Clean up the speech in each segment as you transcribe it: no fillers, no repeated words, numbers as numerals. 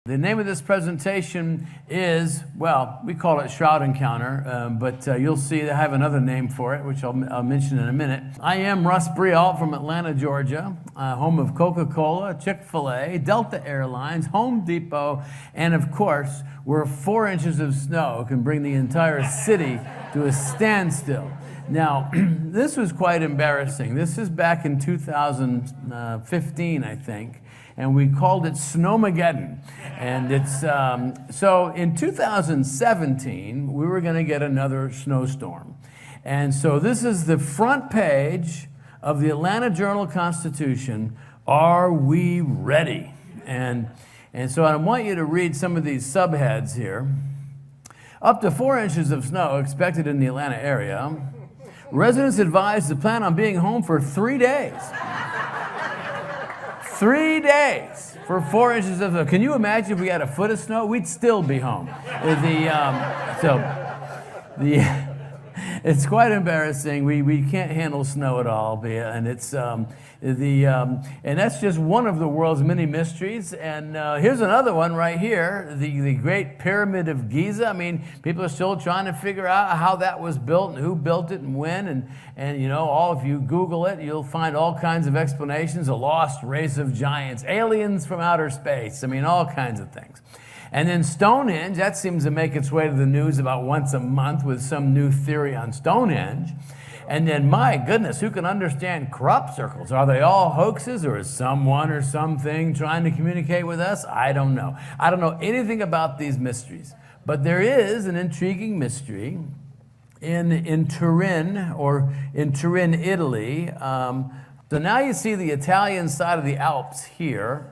The name of this presentation is, well, we call it Shroud Encounter, but you'll see I have another name for it, which I'll mention in a minute. I am RUSS BREAULT from Atlanta, Georgia, home of Coca-Cola, Chick-fil-A, Delta Airlines, Home Depot, and of course, where 4 inches of snow can bring the entire city to a standstill. Now, this was quite embarrassing. This is back in 2015, I think. And we called it Snowmageddon. And it's, so in 2017, we were gonna get another snowstorm. And so this is the front page of the Atlanta Journal-Constitution, Are We Ready? And so I want you to read some of these subheads here. Up to 4 inches of snow expected in the Atlanta area. Residents advised to plan on being home for 3 days. 3 days for 4 inches of snow. Can you imagine if we had a foot of snow? We'd still be home. It's quite embarrassing. We can't handle snow at all, and it's and that's just one of the world's many mysteries. And here's another one right here: the Great Pyramid of Giza. I mean, people are still trying to figure out how that was built and who built it and when. And you know, if you Google it, you'll find all kinds of explanations: a lost race of giants, aliens from outer space. I mean, all kinds of things. And then Stonehenge, that seems to make its way to the news about once a month with some new theory on Stonehenge. And then, my goodness, who can understand crop circles? Are they all hoaxes, or is someone or something trying to communicate with us? I don't know. I don't know anything about these mysteries. But there is an intriguing mystery in Turin, or in Turin, Italy. So now you see the Italian side of the Alps here.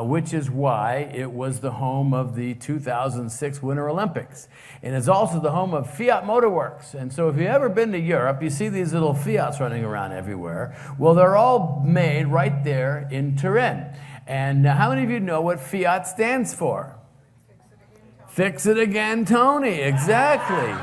Which is why it was the home of the 2006 Winter Olympics. And it's also the home of Fiat Motor Works. And so if you've ever been to Europe, you see these little Fiats running around everywhere. Well, they're all made right there in Turin. And how many of you know what Fiat stands for? Fix it again, Tony. Exactly.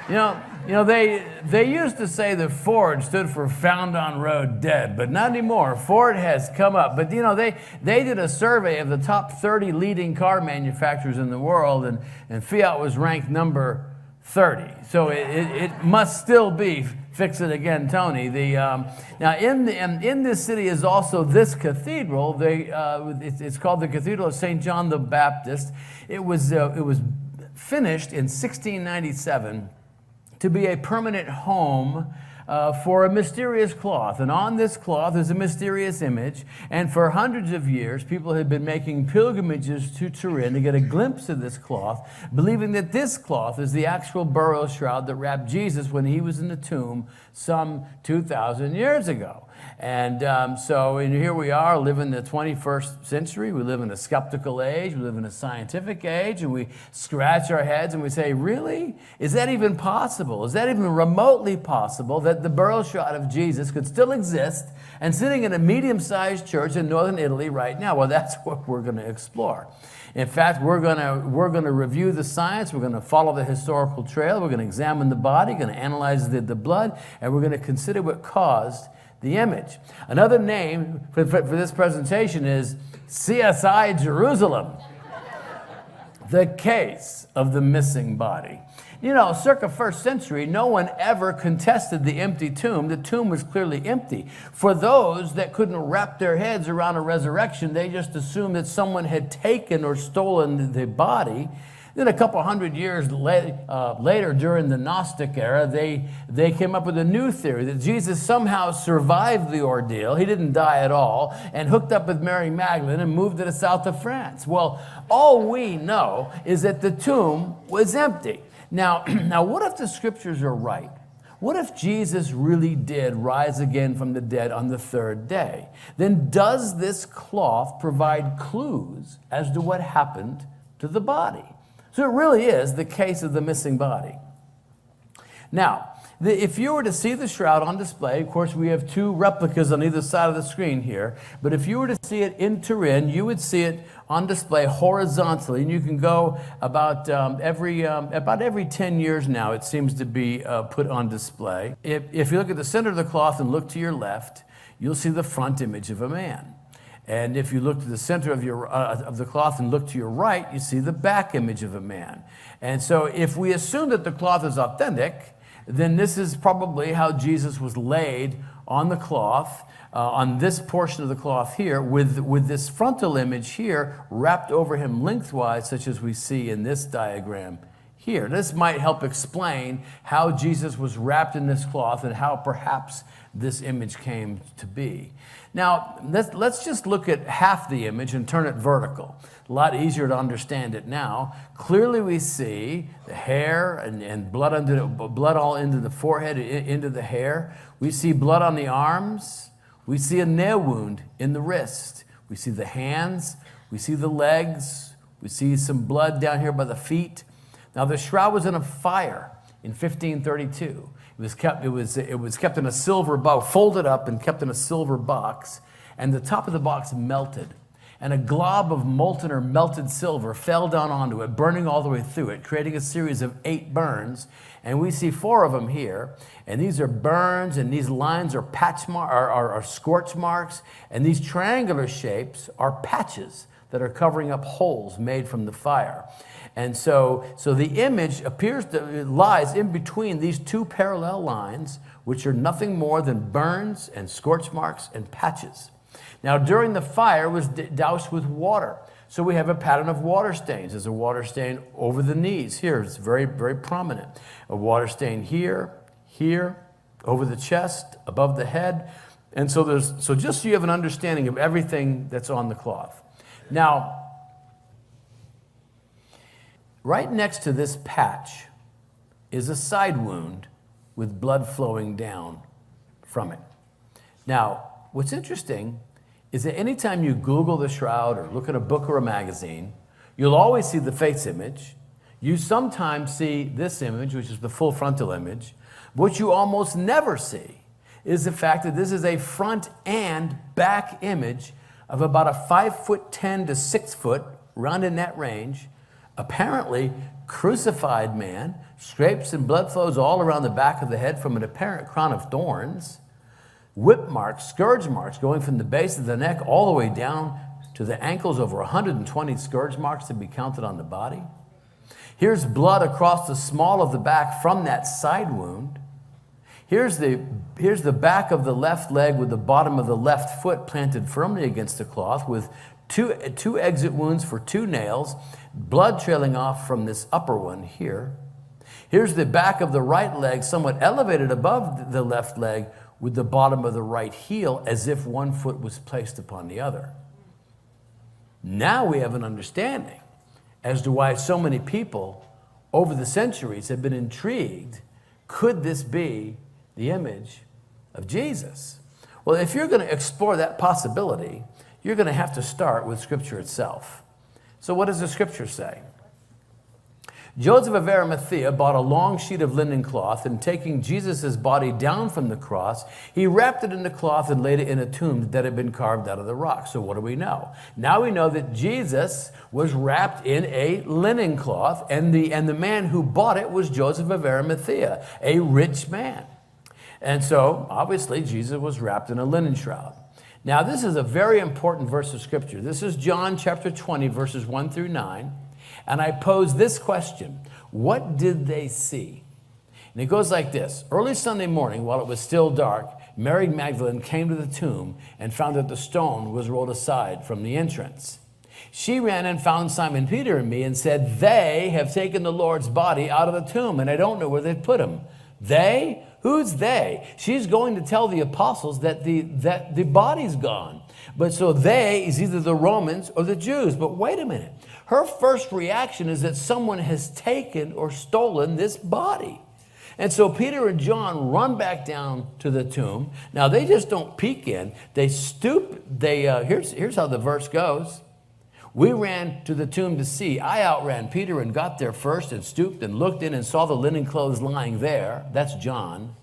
You know, they used to say that Ford stood for found on road dead, but not anymore. Ford has come up. But you know, they did a survey of the top 30 leading car manufacturers in the world, and Fiat was ranked number 30. So it must still be fix it again, Tony. Now in this city is also this cathedral. It's called the Cathedral of St. John the Baptist. It was finished in 1697. To be a permanent home for a mysterious cloth. And on this cloth is a mysterious image. And for hundreds of years, people had been making pilgrimages to Turin to get a glimpse of this cloth, believing that this cloth is the actual burial shroud that wrapped Jesus when he was in the tomb some 2,000 years ago. And here we are, living in the 21st century. We live in a skeptical age. We live in a scientific age. And we scratch our heads and we say, really? Is that even possible? Is that even remotely possible that the burial shroud of Jesus could still exist and sitting in a medium-sized church in northern Italy right now? Well, that's what we're going to explore. In fact, we're going to review the science. We're going to follow the historical trail. We're going to examine the body, going to analyze the blood, and we're going to consider what caused the image. Another name for this presentation is CSI Jerusalem, the case of the missing body. You know, circa 1st century, no one ever contested the empty tomb. The tomb was clearly empty. For those that couldn't wrap their heads around a resurrection, they just assumed that someone had taken or stolen the body. Then a couple hundred years later, during the Gnostic era, they came up with a new theory that Jesus somehow survived the ordeal. He didn't die at all, and hooked up with Mary Magdalene and moved to the south of France. Well, all we know is that the tomb was empty. Now, what if the scriptures are right? What if Jesus really did rise again from the dead on the 3rd day? Then does this cloth provide clues as to what happened to the body? So it really is the case of the missing body. Now, if you were to see the shroud on display, of course we have 2 replicas on either side of the screen here, but if you were to see it in Turin, you would see it on display horizontally, and you can go about every 10 years now, it seems to be put on display. If you look at the center of the cloth and look to your left, you'll see the front image of a man. And if you look to the center of the cloth and look to your right, you see the back image of a man. And so if we assume that the cloth is authentic, then this is probably how Jesus was laid on the cloth, on this portion of the cloth here, with this frontal image here wrapped over him lengthwise, such as we see in this diagram here. This might help explain how Jesus was wrapped in this cloth and how perhaps this image came to be. Now, let's just look at half the image and turn it vertical. A lot easier to understand it now. Clearly we see the hair and blood all into the forehead, into the hair. We see blood on the arms. We see a nail wound in the wrist. We see the hands. We see the legs. We see some blood down here by the feet. Now the shroud was in a fire in 1532. It was kept in a silver box, folded up and kept in a silver box, and the top of the box melted. And a glob of molten or melted silver fell down onto it, burning all the way through it, creating a series of 8 burns. And we see 4 of them here. And these are burns, and these lines are are scorch marks, and these triangular shapes are patches that are covering up holes made from the fire. And so the image lies in between these 2 parallel lines, which are nothing more than burns and scorch marks and patches. Now, during the fire, it was doused with water. So we have a pattern of water stains. There's a water stain over the knees here. It's very, very prominent. A water stain here, here, over the chest, above the head. And so just so you have an understanding of everything that's on the cloth. Now, right next to this patch is a side wound with blood flowing down from it. Now, what's interesting is that anytime you Google the shroud or look at a book or a magazine, you'll always see the face image. You sometimes see this image, which is the full frontal image. What you almost never see is the fact that this is a front and back image of about a 5'10" to 6 foot, around in that range, apparently crucified man, scrapes and blood flows all around the back of the head from an apparent crown of thorns, whip marks, scourge marks going from the base of the neck all the way down to the ankles, over 120 scourge marks to be counted on the body. Here's blood across the small of the back from that side wound. Here's the back of the left leg with the bottom of the left foot planted firmly against the cloth with two exit wounds for 2 nails, blood trailing off from this upper one here. Here's the back of the right leg somewhat elevated above the left leg with the bottom of the right heel as if one foot was placed upon the other. Now we have an understanding as to why so many people over the centuries have been intrigued. Could this be the image of Jesus? Well, if you're going to explore that possibility, you're going to have to start with Scripture itself. So what does the Scripture say? Joseph of Arimathea bought a long sheet of linen cloth, and taking Jesus' body down from the cross, he wrapped it in the cloth and laid it in a tomb that had been carved out of the rock. So what do we know? Now we know that Jesus was wrapped in a linen cloth, and the man who bought it was Joseph of Arimathea, a rich man. And so, obviously, Jesus was wrapped in a linen shroud. Now, this is a very important verse of Scripture. This is John chapter 20, verses 1 through 9. And I pose this question: what did they see? And it goes like this. Early Sunday morning, while it was still dark, Mary Magdalene came to the tomb and found that the stone was rolled aside from the entrance. She ran and found Simon Peter and me and said, "They have taken the Lord's body out of the tomb, and I don't know where they've put him." They? Who's they? She's going to tell the apostles that the body's gone. But so they is either the Romans or the Jews. But wait a minute. Her first reaction is that someone has taken or stolen this body. And so Peter and John run back down to the tomb. Now, they just don't peek in. They stoop. Here's how the verse goes. We ran to the tomb to see. I outran Peter and got there first and stooped and looked in and saw the linen clothes lying there. That's John.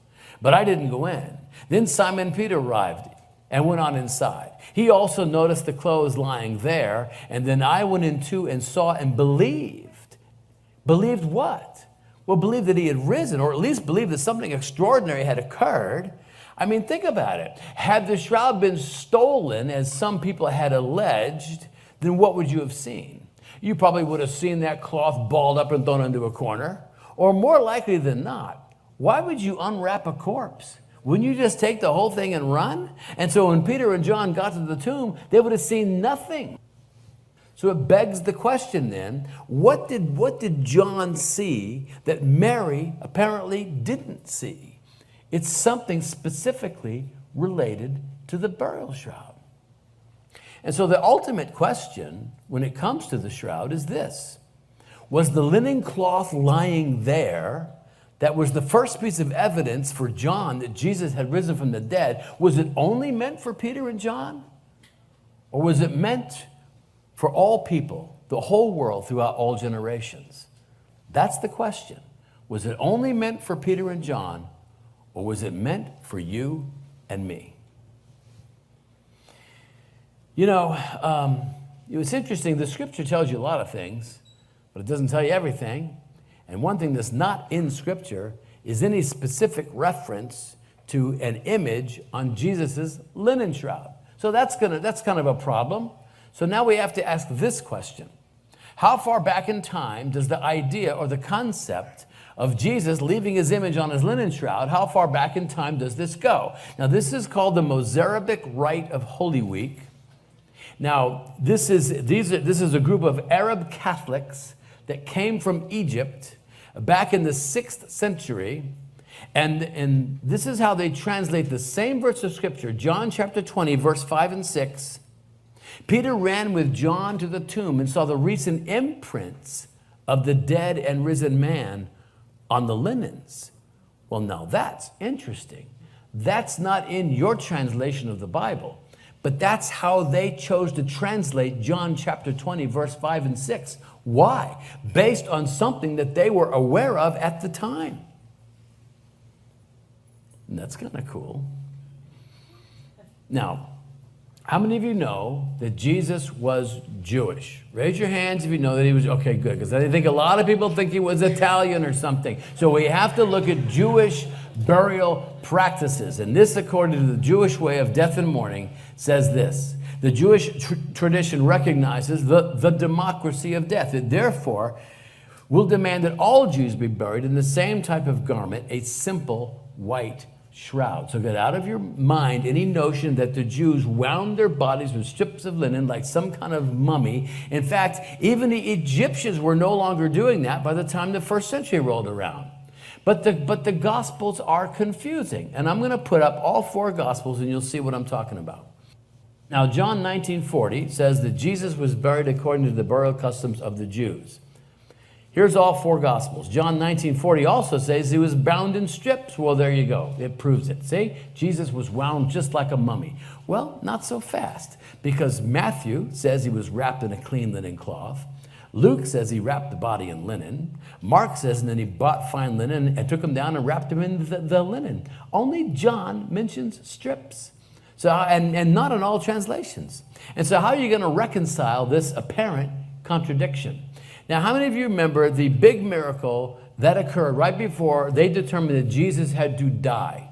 But I didn't go in. Then Simon Peter arrived and went on inside. He also noticed the clothes lying there. And then I went in too and saw and believed. Believed what? Well, believed that he had risen, or at least believed that something extraordinary had occurred. I mean, think about it. Had the shroud been stolen, as some people had alleged, then what would you have seen? You probably would have seen that cloth balled up and thrown into a corner. Or more likely than not, why would you unwrap a corpse? Wouldn't you just take the whole thing and run? And so when Peter and John got to the tomb, they would have seen nothing. So it begs the question then, what did John see that Mary apparently didn't see? It's something specifically related to the burial shroud. And so the ultimate question when it comes to the shroud is this: was the linen cloth lying there that was the first piece of evidence for John that Jesus had risen from the dead, was it only meant for Peter and John? Or was it meant for all people, the whole world, throughout all generations? That's the question. Was it only meant for Peter and John, or was it meant for you and me? You know, it's interesting. The scripture tells you a lot of things, but it doesn't tell you everything. And one thing that's not in scripture is any specific reference to an image on Jesus's linen shroud. So that's kind of a problem. So now we have to ask this question: how far back in time does the idea or the concept of Jesus leaving his image on his linen shroud, how far back in time does this go? Now, this is called the Mozarabic Rite of Holy Week. Now, this is a group of Arab Catholics that came from Egypt back in the 6th century. And this is how they translate the same verse of scripture, John chapter 20, verse 5 and 6. Peter ran with John to the tomb and saw the recent imprints of the dead and risen man on the linens. Well, now that's interesting. That's not in your translation of the Bible, but that's how they chose to translate John chapter 20, verse 5 and 6. Why? Based on something that they were aware of at the time. And that's kind of cool. Now, how many of you know that Jesus was Jewish? Raise your hands if you know that he was. Okay, good, because I think a lot of people think he was Italian or something. So we have to look at Jewish burial practices. And this, according to the Jewish way of death and mourning, says this: the Jewish tradition recognizes the democracy of death. It therefore will demand that all Jews be buried in the same type of garment, a simple white shroud. So get out of your mind any notion that the Jews wound their bodies with strips of linen like some kind of mummy. In fact, even the Egyptians were no longer doing that by the time the 1st century rolled around. But the Gospels are confusing. And I'm going to put up all 4 Gospels and you'll see what I'm talking about. Now, John 19:40 says that Jesus was buried according to the burial customs of the Jews. Here's all 4 Gospels. John 19:40 also says he was bound in strips. Well, there you go. It proves it. See, Jesus was wound just like a mummy. Well, not so fast, because Matthew says he was wrapped in a clean linen cloth. Luke says he wrapped the body in linen. Mark says, and then he bought fine linen and took him down and wrapped him in the linen. Only John mentions strips. So, and not in all translations. And so how are you going to reconcile this apparent contradiction? Now, how many of you remember the big miracle that occurred right before they determined that Jesus had to die?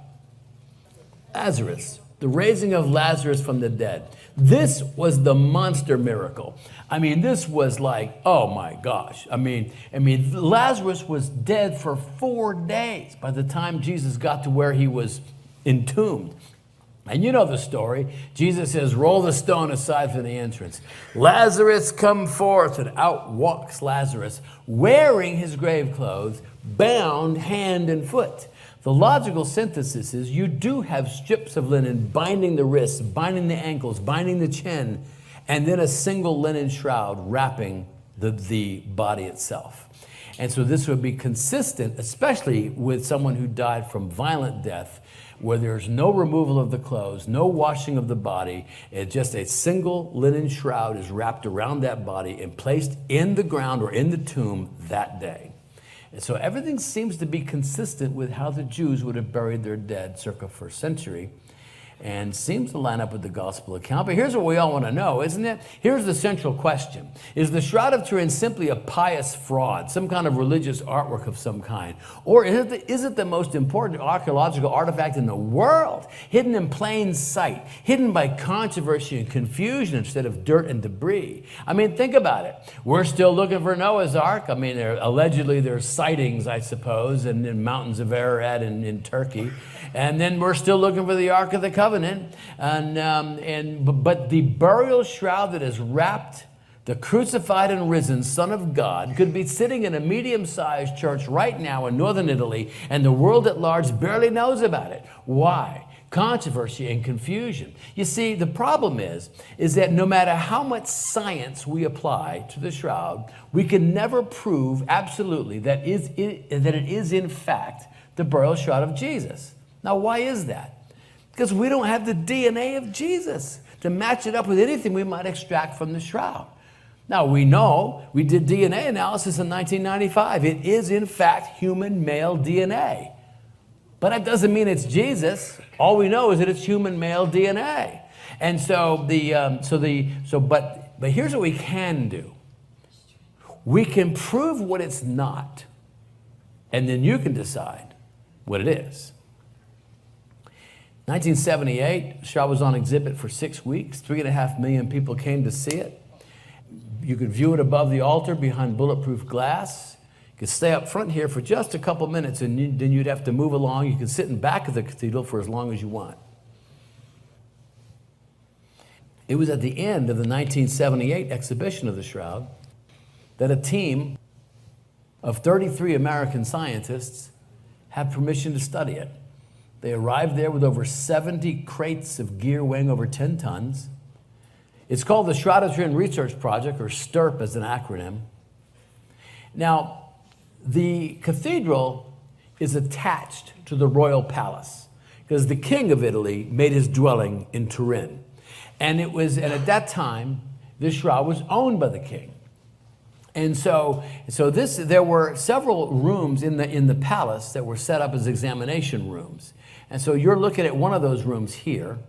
Lazarus, the raising of Lazarus from the dead. This was the monster miracle. I mean, this was like, oh my gosh. I mean, Lazarus was dead for 4 days by the time Jesus got to where he was entombed. And you know the story. Jesus says, roll the stone aside from the entrance. Lazarus, come forth. And out walks Lazarus, wearing his grave clothes, bound hand and foot. The logical synthesis is you do have strips of linen binding the wrists, binding the ankles, binding the chin, and then a single linen shroud wrapping the body itself. And so this would be consistent, especially with someone who died from violent death, where there's no removal of the clothes, no washing of the body. It's just a single linen shroud is wrapped around that body and placed in the ground or in the tomb that day. And so everything seems to be consistent with how the Jews would have buried their dead circa 1st century. and seems to line up with the gospel account. But here's what we all want to know, isn't it? Here's the central question. Is the Shroud of Turin simply a pious fraud, some kind of religious artwork of some kind? Or is it the most important archaeological artifact in the world, hidden in plain sight, hidden by controversy and confusion instead of dirt and debris? I mean, think about it. We're still looking for Noah's Ark. I mean, allegedly there's sightings, I suppose, in mountains of Ararat in Turkey. And then we're still looking for the Ark of the Covenant. But the burial shroud that has wrapped the crucified and risen Son of God could be sitting in a medium-sized church right now in northern Italy, and the world at large barely knows about it. Why? Controversy and confusion. You see, the problem is that no matter how much science we apply to the shroud, we can never prove absolutely that it is in fact the burial shroud of Jesus. Now, why is that? Because we don't have the DNA of Jesus to match it up with anything we might extract from the shroud. Now, we know we did DNA analysis in 1995. It is, in fact, human male DNA. But that doesn't mean it's Jesus. All we know is that it's human male DNA. And but here's what we can do. We can prove what it's not, and then you can decide what it is. 1978, the shroud was on exhibit for 6 weeks. 3.5 million people came to see it. You could view it above the altar behind bulletproof glass. You could stay up front here for just a couple minutes, and then you'd have to move along. You could sit in back of the cathedral for as long as you want. It was at the end of the 1978 exhibition of the shroud that a team of 33 American scientists had permission to study it. They arrived there with over 70 crates of gear weighing over 10 tons. It's called the Shroud of Turin Research Project, or STURP as an acronym. Now, the cathedral is attached to the royal palace because the king of Italy made his dwelling in Turin. And at that time, this shroud was owned by the king. And there were several rooms in the palace that were set up as examination rooms. And so you're looking at one of those rooms here.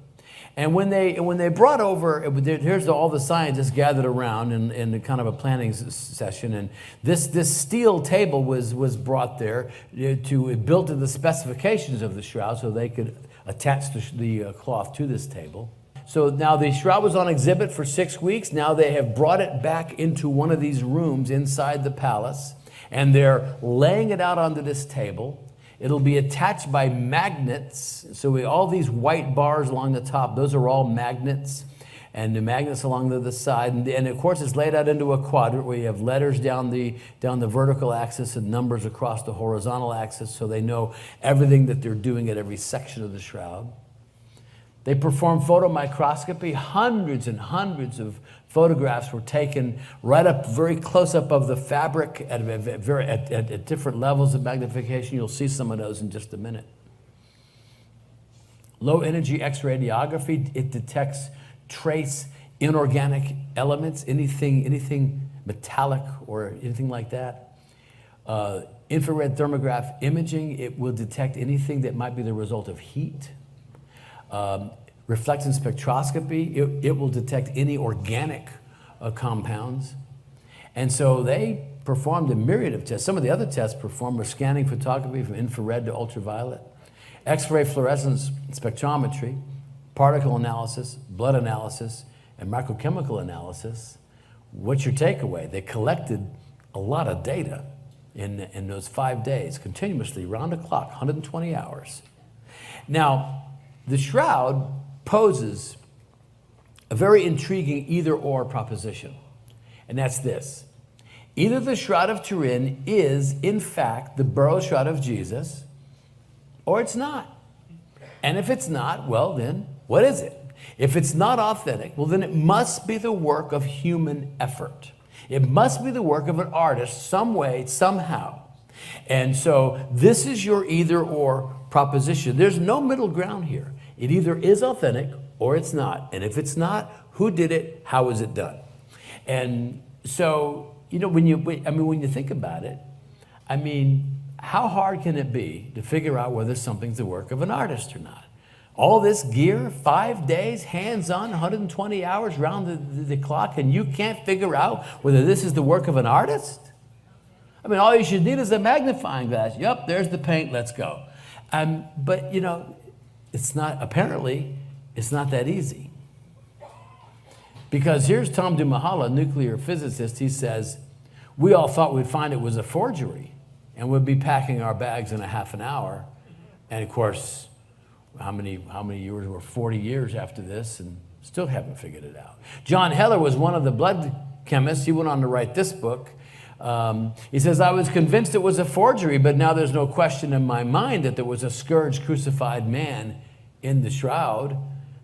And when they brought over, here's all the scientists gathered around in kind of a planning session, and this steel table was brought there built to the specifications of the shroud so they could attach the cloth to this table. So now the shroud was on exhibit for 6 weeks. Now they have brought it back into one of these rooms inside the palace, and they're laying it out onto this table. It'll be attached by magnets. So all these white bars along the top, those are all magnets, and the magnets along the side. And of course, it's laid out into a quadrant where you have letters down the vertical axis and numbers across the horizontal axis, so they know everything that they're doing at every section of the shroud. They performed photomicroscopy. Hundreds and hundreds of photographs were taken right up, very close up of the fabric at different levels of magnification. You'll see some of those in just a minute. Low energy X-radiography, it detects trace inorganic elements, anything metallic or anything like that. Infrared thermograph imaging, it will detect anything that might be the result of heat. Reflectance spectroscopy, it will detect any organic compounds. And so they performed a myriad of tests. Some of the other tests performed were scanning photography from infrared to ultraviolet, X-ray fluorescence spectrometry, particle analysis, blood analysis, and microchemical analysis. What's your takeaway? They collected a lot of data in those 5 days, continuously, round the clock, 120 hours. Now, the shroud poses a very intriguing either-or proposition, and that's this. Either the Shroud of Turin is, in fact, the burial shroud of Jesus, or it's not. And if it's not, well then, what is it? If it's not authentic, well then it must be the work of human effort. It must be the work of an artist some way, somehow. And so this is your either-or proposition. There's no middle ground here. It either is authentic or it's not. And if it's not, who did it? How was it done? And so, when you think about it, how hard can it be to figure out whether something's the work of an artist or not? All this gear, 5 days, hands-on, 120 hours round the clock, and you can't figure out whether this is the work of an artist? I mean, all you should need is a magnifying glass. Yep, there's the paint, let's go. But, you know, apparently, it's not that easy. Because here's Tom DeMahala, nuclear physicist. He says, we all thought we'd find it was a forgery and we'd be packing our bags in a half an hour. And of course, how many years? We're 40 years after this and still haven't figured it out. John Heller was one of the blood chemists. He went on to write this book. He says, I was convinced it was a forgery, but now there's no question in my mind that there was a scourged, crucified man in the shroud.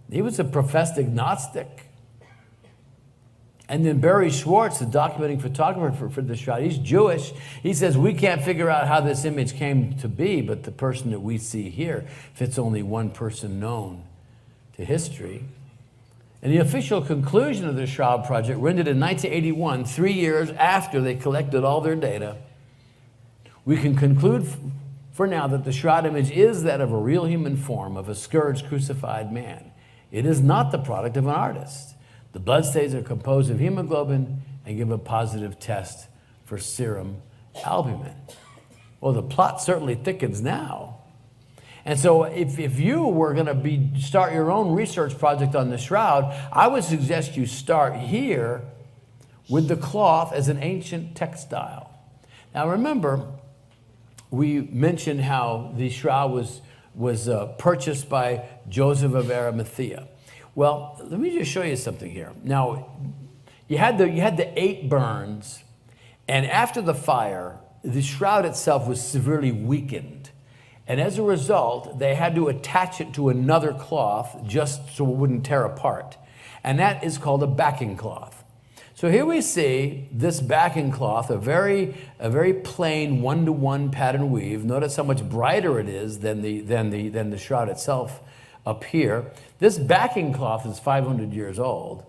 He was a professed agnostic. And then Barry Schwartz, the documenting photographer for the shroud, he's Jewish. He says, we can't figure out how this image came to be, but the person that we see here fits only one person known to history. And the official conclusion of the Shroud Project rendered in 1981, 3 years after they collected all their data. We can conclude for now that the shroud image is that of a real human form of a scourged, crucified man. It is not the product of an artist. The bloodstains are composed of hemoglobin and give a positive test for serum albumin. Well, the plot certainly thickens now. And so if you were going to start your own research project on the shroud, I would suggest you start here with the cloth as an ancient textile. Now remember, we mentioned how the shroud was purchased by Joseph of Arimathea. Well, let me just show you something here. Now, you had the 8 burns, and after the fire, the shroud itself was severely weakened. And as a result, they had to attach it to another cloth just so it wouldn't tear apart. And that is called a backing cloth. So here we see this backing cloth, a very plain 1-to-1 pattern weave. Notice how much brighter it is than the shroud itself up here. This backing cloth is 500 years old.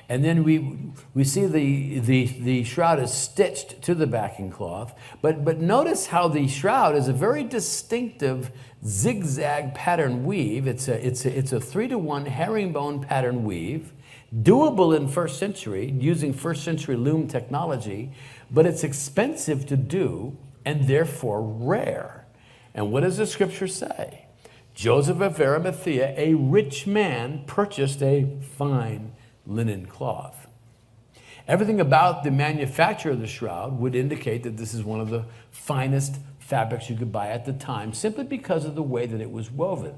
And then we see the shroud is stitched to the backing cloth. But notice how the shroud is a very distinctive zigzag pattern weave. It's a 3-to-1 herringbone pattern weave, doable in 1st century using 1st century loom technology, but it's expensive to do and therefore rare. And what does the scripture say? Joseph of Arimathea, a rich man, purchased a fine linen cloth. Everything about the manufacture of the shroud would indicate that this is one of the finest fabrics you could buy at the time, simply because of the way that it was woven.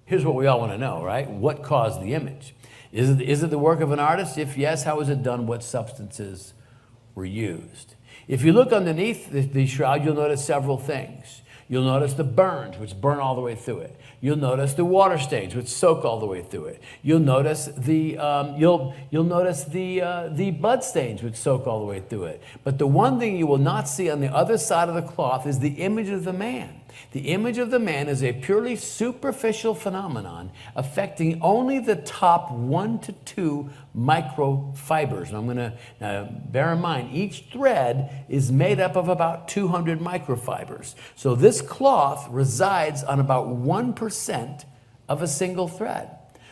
Here's what we all want to know, right? What caused the image? Is it the work of an artist? If yes, how was it done? What substances were used? If you look underneath the shroud, you'll notice several things. You'll notice the burns, which burn all the way through it. You'll notice the water stains, which soak all the way through it. You'll notice the blood stains, which soak all the way through it. But the one thing you will not see on the other side of the cloth is the image of the man. The image of the man is a purely superficial phenomenon affecting only the top 1 to 2 microfibers. And I'm going to bear in mind, each thread is made up of about 200 microfibers. So this cloth resides on about 1% of a single thread.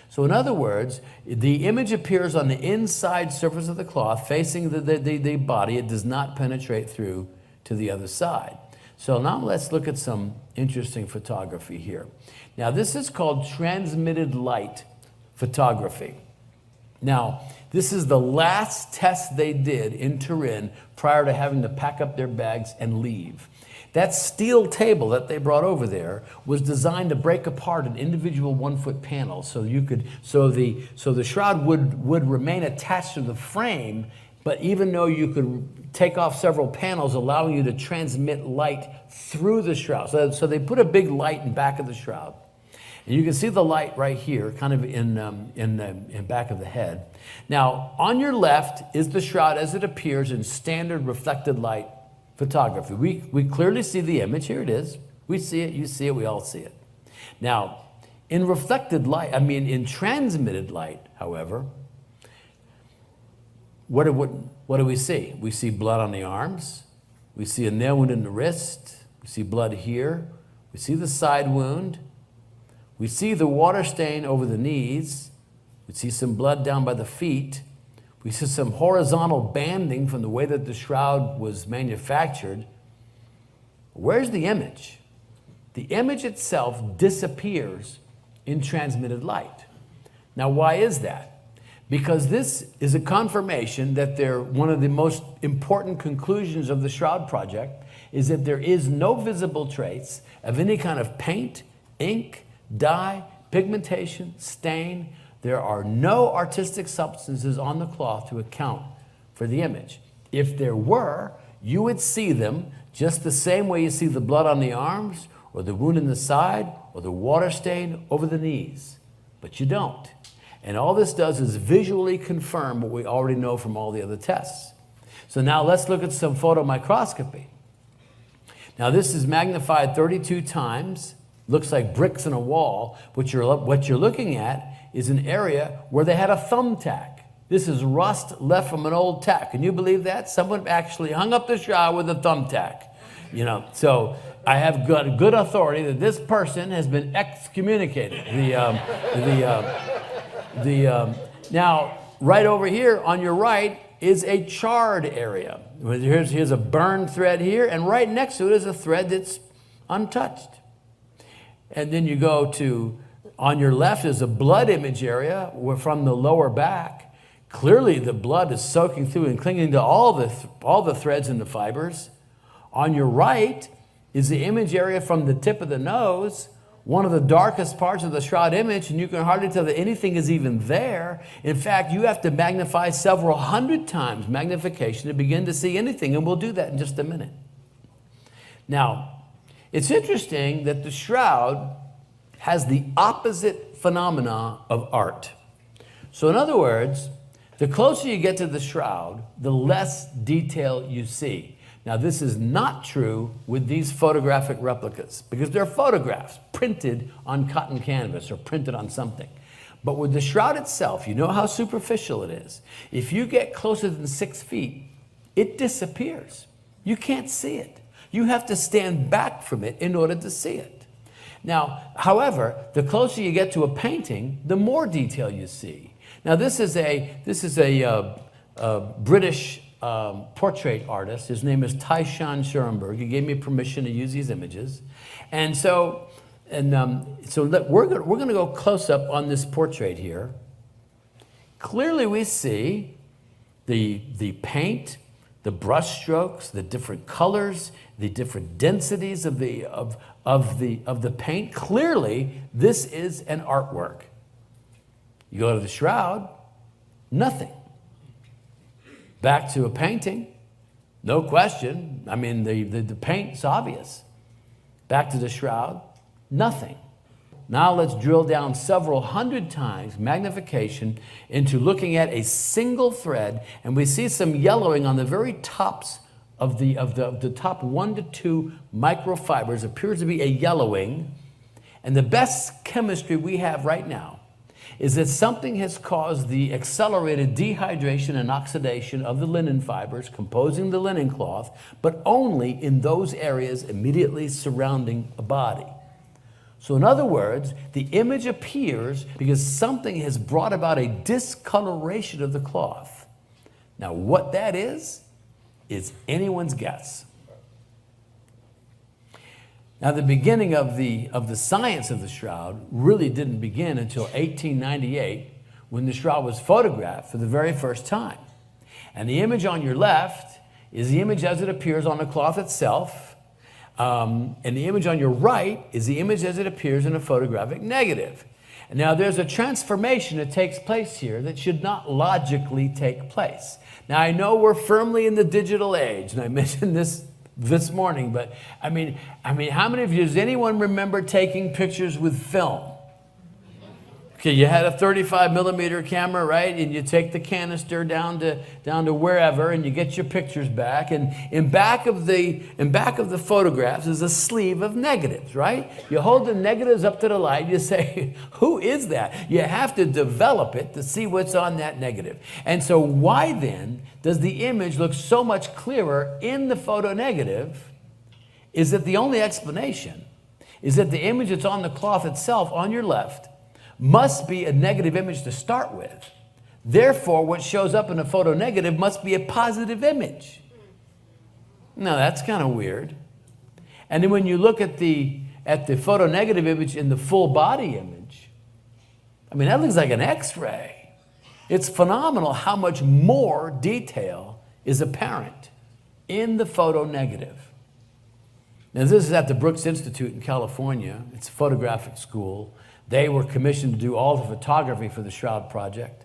So in other words, the image appears on the inside surface of the cloth facing the body. It does not penetrate through to the other side. So now let's look at some interesting photography here. Now this is called transmitted light photography. Now this is the last test they did in Turin prior to having to pack up their bags and leave. That steel table that they brought over there was designed to break apart in individual 1-foot panels, so the shroud would remain attached to the frame. But even though you could take off several panels, allowing you to transmit light through the shroud. So they put a big light in back of the shroud. And you can see the light right here, kind of in back of the head. Now, on your left is the shroud as it appears in standard reflected light photography. We clearly see the image. Here it is. We see it, you see it, we all see it. Now, in reflected light, in transmitted light, however, what do we see? We see blood on the arms. We see a nail wound in the wrist. We see blood here. We see the side wound. We see the water stain over the knees. We see some blood down by the feet. We see some horizontal banding from the way that the shroud was manufactured. Where's the image? The image itself disappears in transmitted light. Now, why is that? Because this is a confirmation that one of the most important conclusions of the Shroud Project is that there is no visible trace of any kind of paint, ink, dye, pigmentation, stain. There are no artistic substances on the cloth to account for the image. If there were, you would see them just the same way you see the blood on the arms, or the wound in the side, or the water stain over the knees. But you don't. And all this does is visually confirm what we already know from all the other tests. So now let's look at some photomicroscopy. Now this is magnified 32 times, looks like bricks in a wall. What you're looking at is an area where they had a thumbtack. This is rust left from an old tack. Can you believe that? Someone actually hung up the shroud with a thumbtack. You know, so I have good authority that this person has been excommunicated. Now, right over here on your right is a charred area. Here's a burned thread here, and right next to it is a thread that's untouched. And then you go to, on your left is a blood image area from the lower back. Clearly the blood is soaking through and clinging to all the threads and the fibers. On your right is the image area from the tip of the nose, one of the darkest parts of the shroud image, and you can hardly tell that anything is even there. In fact, you have to magnify several hundred times magnification to begin to see anything, and we'll do that in just a minute. Now, it's interesting that the shroud has the opposite phenomena of art. So in other words, the closer you get to the shroud, the less detail you see. Now, this is not true with these photographic replicas because they're photographs printed on cotton canvas or printed on something. But with the shroud itself, you know how superficial it is. If you get closer than 6 feet, it disappears. You can't see it. You have to stand back from it in order to see it. Now, however, the closer you get to a painting, the more detail you see. Now, this is a British portrait artist. His name is Tyshawn Schoenberg. He gave me permission to use these images. And so we're going to go close up on this portrait here. Clearly we see the paint, the brush strokes, the different colors, the different densities of the paint. Clearly this is an artwork. You go to the shroud, nothing. Back to a painting, no question. I mean, the paint's obvious. Back to the shroud, nothing. Now let's drill down several hundred times magnification into looking at a single thread, and we see some yellowing on the very tops of the top 1 to 2 microfibers. Appears to be a yellowing, and the best chemistry we have right now is that something has caused the accelerated dehydration and oxidation of the linen fibers composing the linen cloth, but only in those areas immediately surrounding a body. So in other words, the image appears because something has brought about a discoloration of the cloth. Now what that is anyone's guess. Now, the beginning of the science of the shroud really didn't begin until 1898, when the shroud was photographed for the very first time. And the image on your left is the image as it appears on the cloth itself, and the image on your right is the image as it appears in a photographic negative. And now there's a transformation that takes place here that should not logically take place. Now, I know we're firmly in the digital age, and I mentioned this morning, but I mean, how many of you, does anyone remember taking pictures with film? Okay, you had a 35 millimeter camera, right? And you take the canister down to wherever, and you get your pictures back. And in back of the photographs is a sleeve of negatives, right? You hold the negatives up to the light. You say, "Who is that?" You have to develop it to see what's on that negative. And so, why then does the image look so much clearer in the photo negative? Is that the only explanation is that the image that's on the cloth itself on your left must be a negative image to start with. Therefore, what shows up in a photo negative must be a positive image. Now, that's kind of weird. And then when you look at the photo negative image in the full body image, I mean, that looks like an X-ray. It's phenomenal how much more detail is apparent in the photo negative. Now, this is at the Brooks Institute in California. It's a photographic school. They were commissioned to do all the photography for the Shroud project.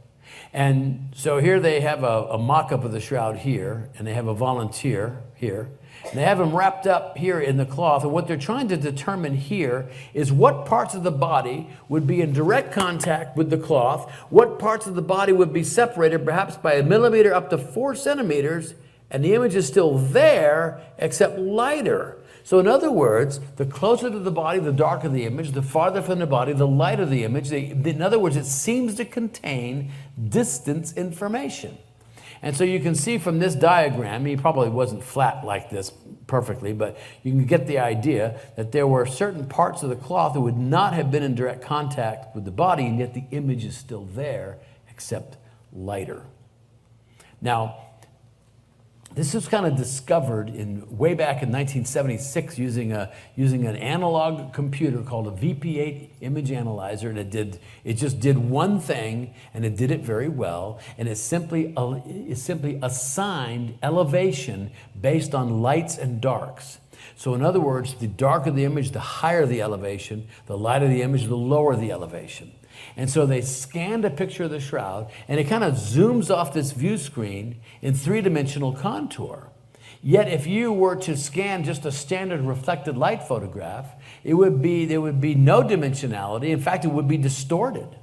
And so here they have a mock-up of the Shroud here, and they have a volunteer here. And they have them wrapped up here in the cloth, and what they're trying to determine here is what parts of the body would be in direct contact with the cloth, what parts of the body would be separated perhaps by 1 millimeter up to 4 centimeters, and the image is still there, except lighter. So in other words, the closer to the body, the darker the image, the farther from the body, the lighter the image. In other words, it seems to contain distance information. And so you can see from this diagram, he probably wasn't flat like this perfectly, but you can get the idea that there were certain parts of the cloth that would not have been in direct contact with the body, and yet the image is still there, except lighter. Now, this was kind of discovered way back in 1976 using an analog computer called a VP8 image analyzer, and it just did one thing, and it did it very well, and it simply assigned elevation based on lights and darks. So in other words, the darker the image, the higher the elevation, the lighter the image, the lower the elevation. And so they scanned a picture of the Shroud, and it kind of zooms off this view screen in 3-dimensional contour. Yet if you were to scan just a standard reflected light photograph, there would be no dimensionality. In fact, it would be distorted.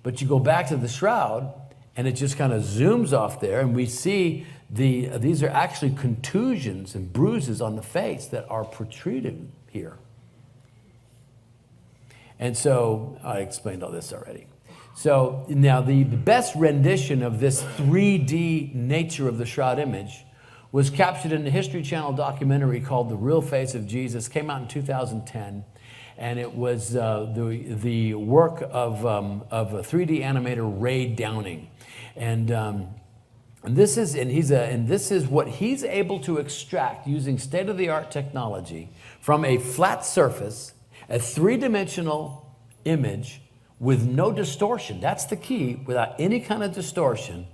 But you go back to the Shroud, and it just kind of zooms off there, and we see these are actually contusions and bruises on the face that are protruding here. And so, I explained all this already. So now the best rendition of this 3D nature of the Shroud image was captured in the History Channel documentary called The Real Face of Jesus. Came out in 2010. And it was the work of a 3D animator, Ray Downing. And this is what he's able to extract using state-of-the-art technology from a flat surface, a 3-dimensional image with no distortion. That's the key, without any kind of distortion,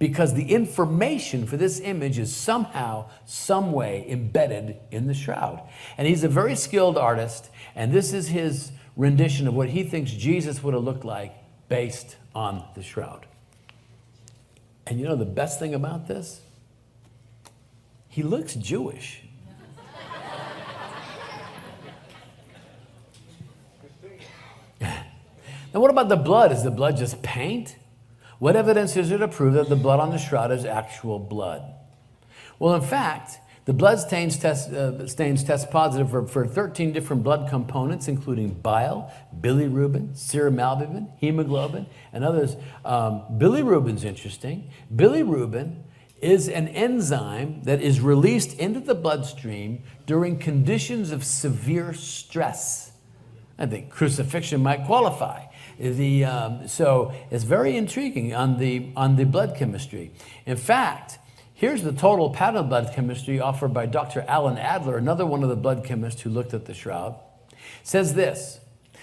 because the information for this image is somehow, some way embedded in the Shroud. And he's a very skilled artist, and this is his rendition of what he thinks Jesus would have looked like based on the Shroud. And you know the best thing about this? He looks Jewish. Now, what about the blood? Is the blood just paint? What evidence is there to prove that the blood on the Shroud is actual blood? Well, in fact, the blood stains test positive for 13 different blood components, including bile, bilirubin, serum albumin, hemoglobin, and others. Bilirubin's interesting. Bilirubin is an enzyme that is released into the bloodstream during conditions of severe stress. I think crucifixion might qualify. So it's very intriguing on the blood chemistry. In fact, here's the total pattern of blood chemistry offered by Dr. Alan Adler, another one of the blood chemists who looked at the Shroud. Says this: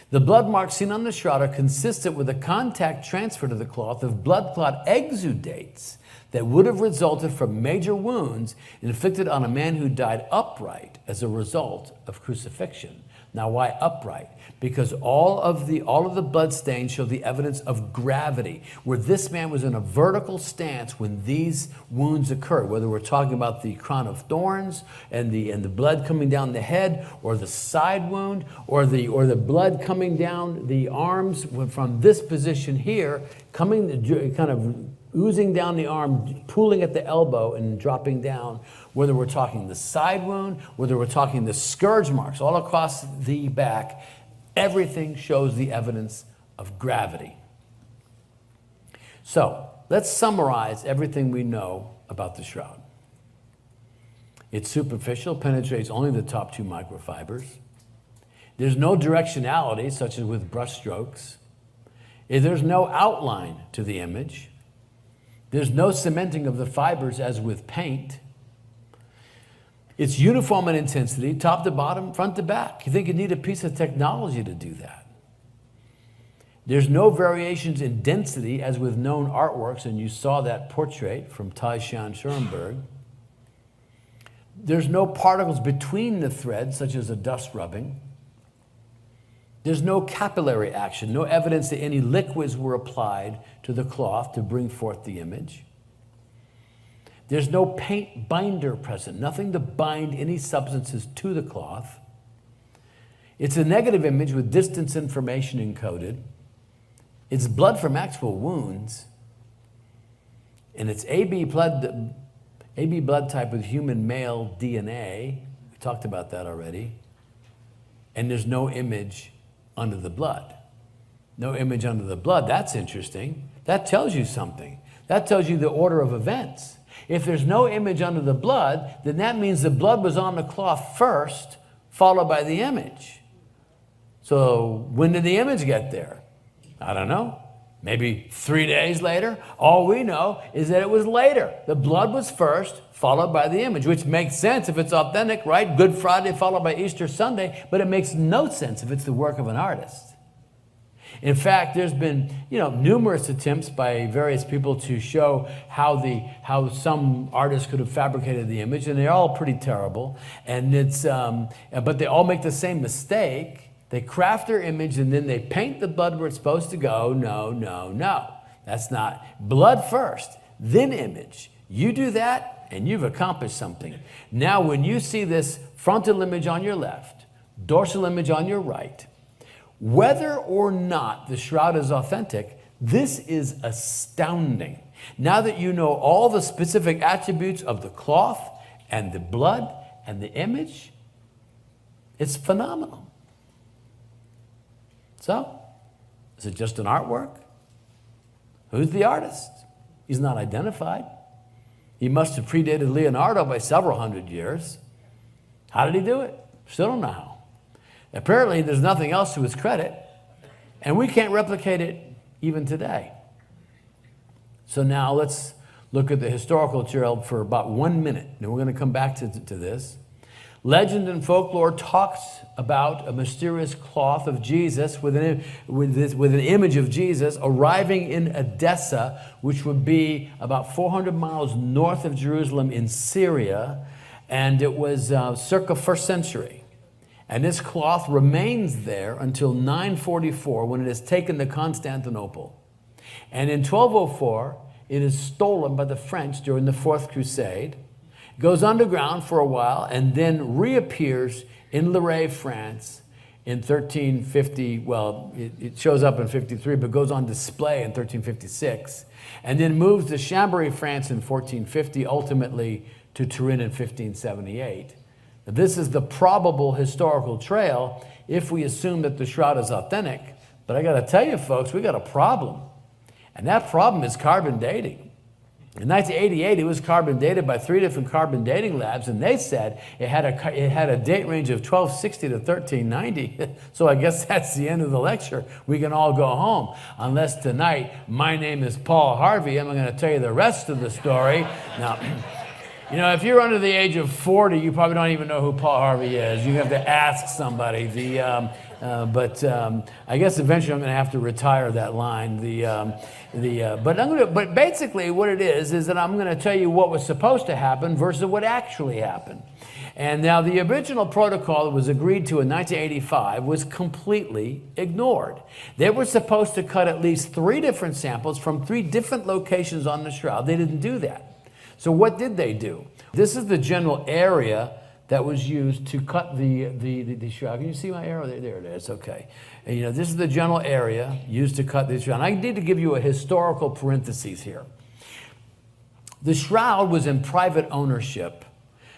the blood marks seen on the Shroud are consistent with a contact transfer to the cloth of blood clot exudates that would have resulted from major wounds inflicted on a man who died upright as a result of crucifixion. Now, why upright? Because all of the blood stains show the evidence of gravity, where this man was in a vertical stance when these wounds occurred, whether we're talking about the crown of thorns and the blood coming down the head, or the side wound, or the blood coming down the arms from this position here, kind of oozing down the arm, pooling at the elbow and dropping down, whether we're talking the side wound, whether we're talking the scourge marks all across the back, everything shows the evidence of gravity. So let's summarize everything we know about the Shroud. It's superficial, penetrates only the top 2 microfibers. There's no directionality, such as with brush strokes. There's no outline to the image. There's no cementing of the fibers as with paint. It's uniform in intensity, top to bottom, front to back. You think you need a piece of technology to do that. There's no variations in density as with known artworks, and you saw that portrait from Titian Schoenberg. There's no particles between the threads, such as a dust rubbing. There's no capillary action, no evidence that any liquids were applied to the cloth to bring forth the image. There's no paint binder present, nothing to bind any substances to the cloth. It's a negative image with distance information encoded. It's blood from actual wounds. And it's AB blood type with human male DNA. We talked about that already. And there's no image under the blood. No image under the blood. That's interesting. That tells you something. That tells you the order of events. If there's no image under the blood, then that means the blood was on the cloth first, followed by the image. So when did the image get there? I don't know. Maybe 3 days later. All we know is that it was later. The blood was first, followed by the image, which makes sense if it's authentic, right? Good Friday followed by Easter Sunday, but it makes no sense if it's the work of an artist. In fact, there's been, numerous attempts by various people to show how some artists could have fabricated the image, and they're all pretty terrible. And but they all make the same mistake. They craft their image and then they paint the blood where it's supposed to go. No. That's not. Blood first, then image. You do that and you've accomplished something. Now, when you see this frontal image on your left, dorsal image on your right, whether or not the shroud is authentic, this is astounding. Now that you know all the specific attributes of the cloth and the blood and the image, it's phenomenal. So, is it just an artwork? Who's the artist? He's not identified. He must have predated Leonardo by several hundred years. How did he do it? Still don't know how. Apparently, there's nothing else to his credit, and we can't replicate it even today. So now let's look at the historical material for about 1 minute, and we're going to come back to this. Legend and folklore talks about a mysterious cloth of Jesus with an image of Jesus arriving in Edessa, which would be about 400 miles north of Jerusalem in Syria, and it was circa 1st century. And this cloth remains there until 944 when it is taken to Constantinople. And in 1204, it is stolen by the French during the Fourth Crusade, goes underground for a while, and then reappears in Lorraine, France in 1350. Well, it shows up in 53, but goes on display in 1356, and then moves to Chambéry, France in 1450, ultimately to Turin in 1578. Now, this is the probable historical trail if we assume that the shroud is authentic. But I got to tell you, folks, we got a problem. And that problem is carbon dating. In 1988, it was carbon dated by 3 different carbon dating labs, and they said it had a date range of 1260 to 1390. So I guess that's the end of the lecture. We can all go home. Unless tonight, my name is Paul Harvey. I'm going to tell you the rest of the story. Now, if you're under the age of 40, you probably don't even know who Paul Harvey is. You have to ask somebody. But I guess eventually I'm going to have to retire that line. But basically what it is that I'm going to tell you what was supposed to happen versus what actually happened. And now the original protocol that was agreed to in 1985 was completely ignored. They were supposed to cut at least 3 different samples from 3 different locations on the shroud. They didn't do that. So what did they do? This is the general area that was used to cut the shroud. Can you see my arrow? There it is. Okay. And, this is the general area used to cut the shroud. And I need to give you a historical parenthesis here. The shroud was in private ownership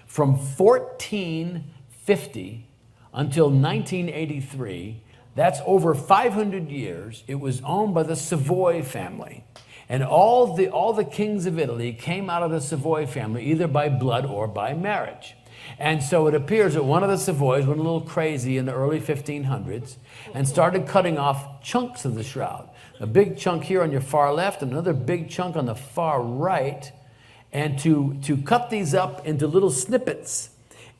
from 1450 until 1983. That's over 500 years. It was owned by the Savoy family. And all the kings of Italy came out of the Savoy family, either by blood or by marriage. And so it appears that one of the Savoys went a little crazy in the early 1500s and started cutting off chunks of the shroud. A big chunk here on your far left, and another big chunk on the far right, and to cut these up into little snippets.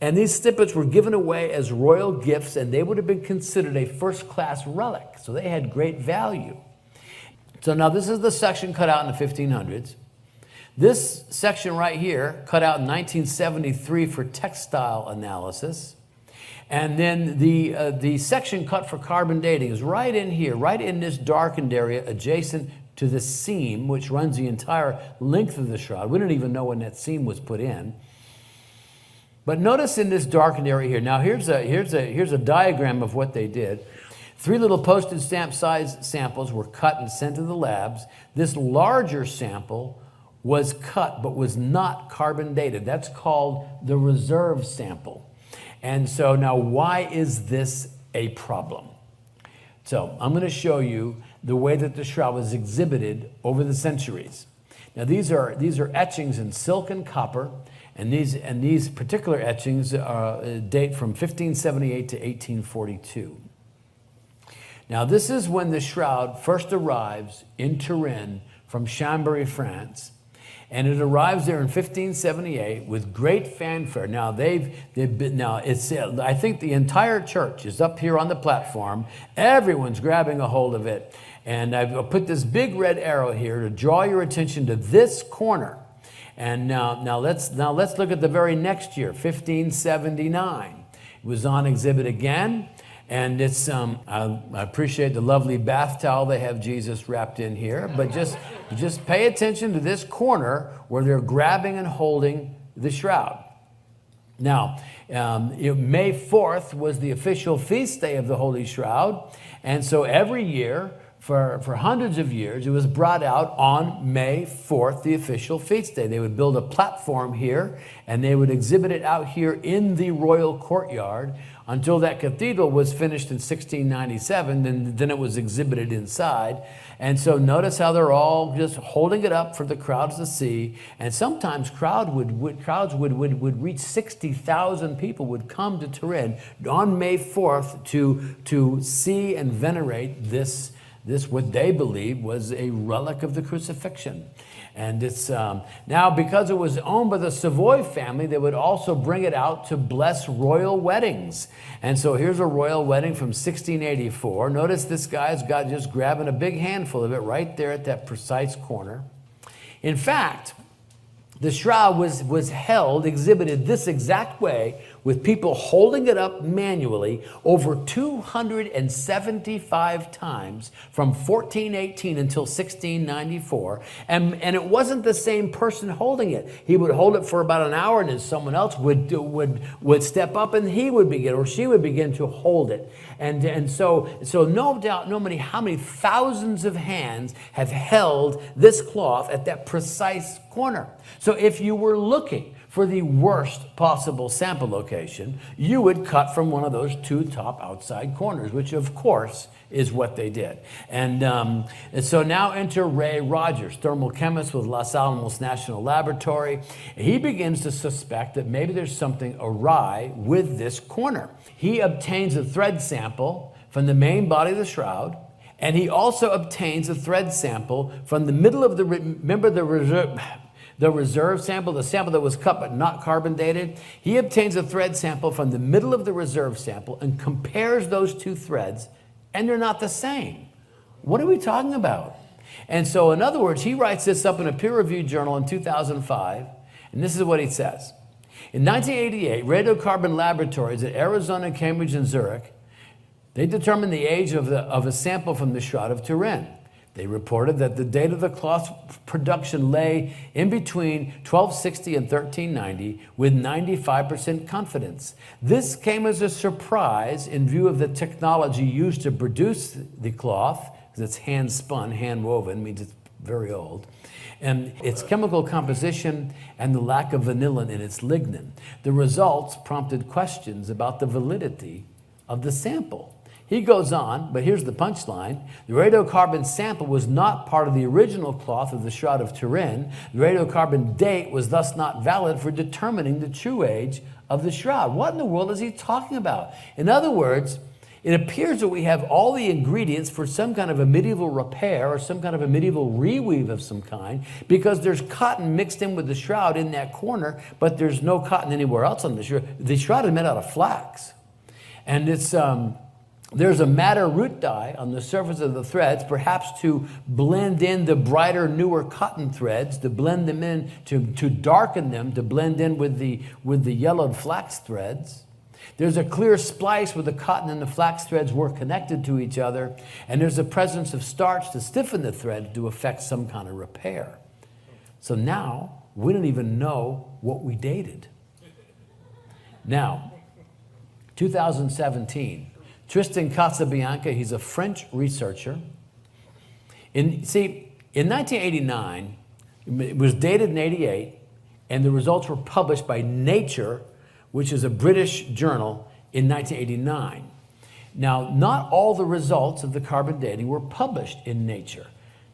And these snippets were given away as royal gifts, and they would have been considered a first-class relic. So they had great value. So now this is the section cut out in the 1500s. This section right here, cut out in 1973 for textile analysis. And then the section cut for carbon dating is right in here, right in this darkened area adjacent to the seam, which runs the entire length of the shroud. We don't even know when that seam was put in. But notice in this darkened area here, now here's a diagram of what they did. 3 little postage stamp size samples were cut and sent to the labs. This larger sample was cut but was not carbon dated. That's called the reserve sample. And so now why is this a problem? So I'm going to show you the way that the shroud was exhibited over the centuries. Now these are etchings in silk and copper, and these particular etchings date from 1578 to 1842. Now this is when the shroud first arrives in Turin from Chambéry, France, and it arrives there in 1578 with great fanfare. Now I think the entire church is up here on the platform. Everyone's grabbing a hold of it, and I've put this big red arrow here to draw your attention to this corner. And now let's look at the very next year, 1579. It was on exhibit again. And it's, I appreciate the lovely bath towel they have Jesus wrapped in here, but just pay attention to this corner where they're grabbing and holding the shroud. Now, May 4th was the official feast day of the Holy Shroud, and so every year, for hundreds of years, it was brought out on May 4th, the official feast day. They would build a platform here, and they would exhibit it out here in the royal courtyard until that cathedral was finished in 1697, then it was exhibited inside. And so notice how they're all just holding it up for the crowds to see. And sometimes crowds would reach 60,000 people would come to Turin on May 4th to see and venerate this what they believed was a relic of the crucifixion. And it's now, because it was owned by the Savoy family, they would also bring it out to bless royal weddings. And so here's a royal wedding from 1684. Notice this guy's got just grabbing a big handful of it right there at that precise corner. In fact, the shroud was held, exhibited this exact way, with people holding it up manually over 275 times from 1418 until 1694. And it wasn't the same person holding it. He would hold it for about an hour, and then someone else would step up, and he would begin, or she would begin to hold it. And so no doubt, how many thousands of hands have held this cloth at that precise corner. So if you were looking for the worst possible sample location, you would cut from one of those 2 top outside corners, which of course is what they did. And so now enter Ray Rogers, thermal chemist with Los Alamos National Laboratory. He begins to suspect that maybe there's something awry with this corner. He obtains a thread sample from the main body of the shroud, and he also obtains a thread sample from the middle of the, remember the reserve sample, the sample that was cut but not carbon dated. He obtains a thread sample from the middle of the reserve sample and compares those 2 threads, and they're not the same. What are we talking about? And so, in other words, he writes this up in a peer-reviewed journal in 2005, and this is what he says. In 1988, radiocarbon laboratories at Arizona, Cambridge, and Zurich, they determined the age of a sample from the Shroud of Turin. They reported that the date of the cloth production lay in between 1260 and 1390 with 95% confidence. This came as a surprise in view of the technology used to produce the cloth, because it's hand-spun, hand-woven, means it's very old, and its chemical composition and the lack of vanillin in its lignin. The results prompted questions about the validity of the sample. He goes on, but here's the punchline. The radiocarbon sample was not part of the original cloth of the Shroud of Turin. The radiocarbon date was thus not valid for determining the true age of the shroud. What in the world is he talking about? In other words, it appears that we have all the ingredients for some kind of a medieval repair or some kind of a medieval reweave of some kind, because there's cotton mixed in with the shroud in that corner, but there's no cotton anywhere else on the shroud. The shroud is made out of flax. And it's... there's a madder root dye on the surface of the threads, perhaps to blend in the brighter, newer cotton threads, to blend them in, to darken them, to blend in with the yellowed flax threads. There's a clear splice where the cotton and the flax threads were connected to each other, and there's a presence of starch to stiffen the thread to effect some kind of repair. So now, we don't even know what we dated. Now, 2017, Tristan Casabianca, he's a French researcher. In 1989, it was dated in 88, and the results were published by Nature, which is a British journal, in 1989. Now, not all the results of the carbon dating were published in Nature.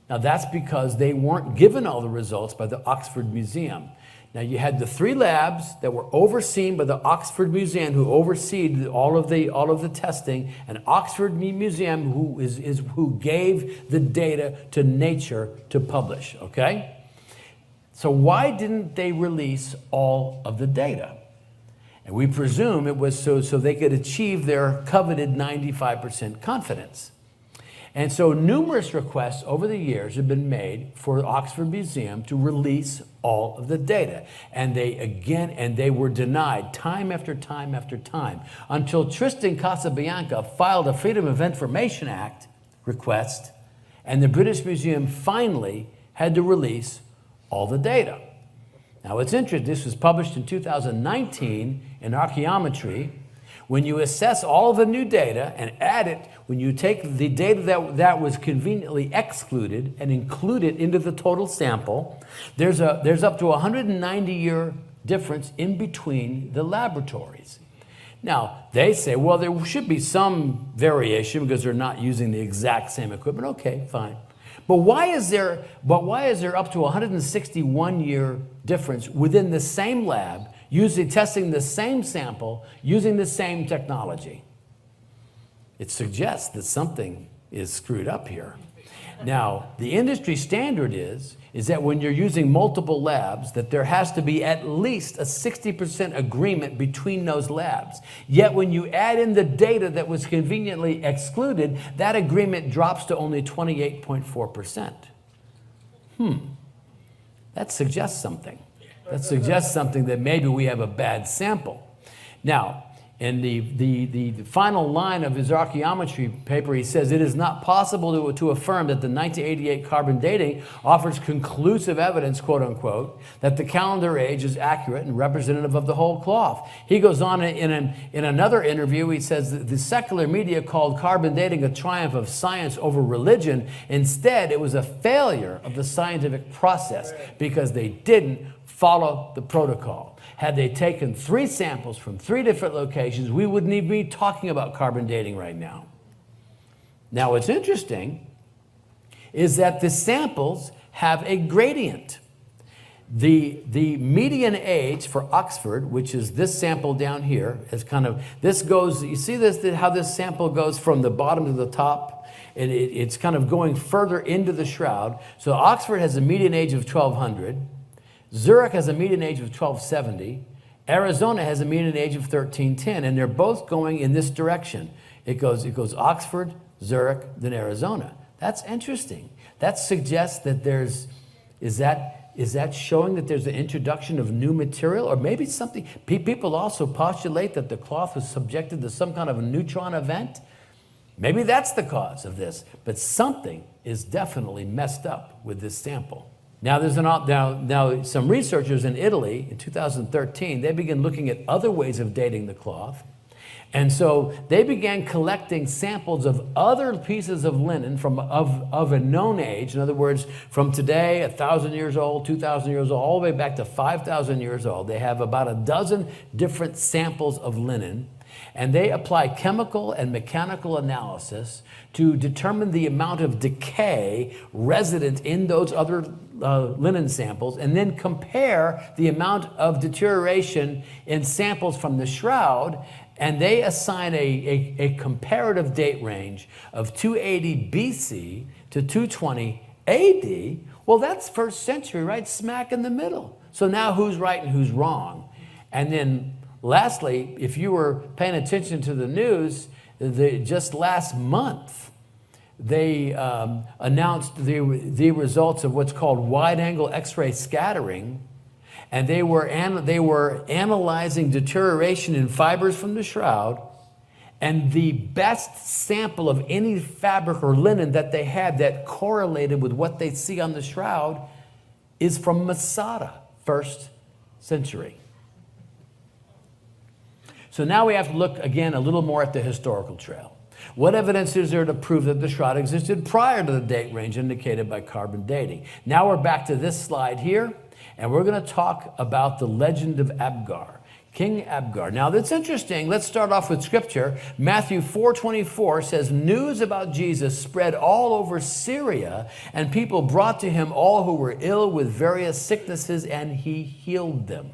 Now, that's because they weren't given all the results by the Oxford Museum. Now, you had the 3 labs that were overseen by the Oxford Museum, who overseed all of the testing, and Oxford Museum who gave the data to Nature to publish, okay? So why didn't they release all of the data? And we presume it was so they could achieve their coveted 95% confidence. And so numerous requests over the years have been made for the Oxford Museum to release all of the data. And they were denied time after time after time, until Tristan Casabianca filed a Freedom of Information Act request, and the British Museum finally had to release all the data. Now, it's interesting, this was published in 2019 in Archaeometry. When you assess all the new data and add it, when you take the data that was conveniently excluded and include it into the total sample, there's up to 190-year difference in between the laboratories. Now, they say, well, there should be some variation because they're not using the exact same equipment. Okay, fine. But why is there up to 161-year difference within the same lab, testing the same sample, using the same technology? It suggests that something is screwed up here. Now, the industry standard is that when you're using multiple labs, that there has to be at least a 60% agreement between those labs. Yet when you add in the data that was conveniently excluded, that agreement drops to only 28.4%. That suggests something. That suggests something that maybe we have a bad sample. Now, in the final line of his archaeometry paper, he says, it is not possible to affirm that the 1988 carbon dating offers conclusive evidence, quote unquote, that the calendar age is accurate and representative of the whole cloth. He goes on in another interview, he says that the secular media called carbon dating a triumph of science over religion. Instead, it was a failure of the scientific process because they didn't follow the protocol. Had they taken 3 samples from 3 different locations, we wouldn't even be talking about carbon dating right now. Now, what's interesting is that the samples have a gradient. The median age for Oxford, which is this sample down here, is kind of, this goes, you see this, how this sample goes from the bottom to the top? And it's kind of going further into the shroud. So Oxford has a median age of 1200. Zurich has a median age of 1270. Arizona has a median age of 1310, and they're both going in this direction. It goes Oxford, Zurich, then Arizona. That's interesting. That suggests that is that showing that there's an introduction of new material, or maybe something? People also postulate that the cloth was subjected to some kind of a neutron event. Maybe that's the cause of this, but something is definitely messed up with this sample. Now, now some researchers in Italy in 2013, they began looking at other ways of dating the cloth. And so they began collecting samples of other pieces of linen of a known age. In other words, from today, 1,000 years old, 2,000 years old, all the way back to 5,000 years old. They have about a dozen different samples of linen. And they apply chemical and mechanical analysis to determine the amount of decay resident in those other linen samples, and then compare the amount of deterioration in samples from the shroud, and they assign a comparative date range of 280 BC to 220 AD. Well, that's first century, right? Smack in the middle. So now who's right and who's wrong? And then lastly, if you were paying attention to the news, just last month, they announced the results of what's called wide-angle X-ray scattering, and they were analyzing deterioration in fibers from the shroud, and the best sample of any fabric or linen that they had that correlated with what they see on the shroud is from Masada, first century. So now we have to look again a little more at the historical trail. What evidence is there to prove that the shroud existed prior to the date range indicated by carbon dating? Now we're back to this slide here, and we're going to talk about the legend of Abgar, King Abgar. Now that's interesting. Let's start off with scripture. Matthew 4:24 says, news about Jesus spread all over Syria, and people brought to him all who were ill with various sicknesses, and he healed them.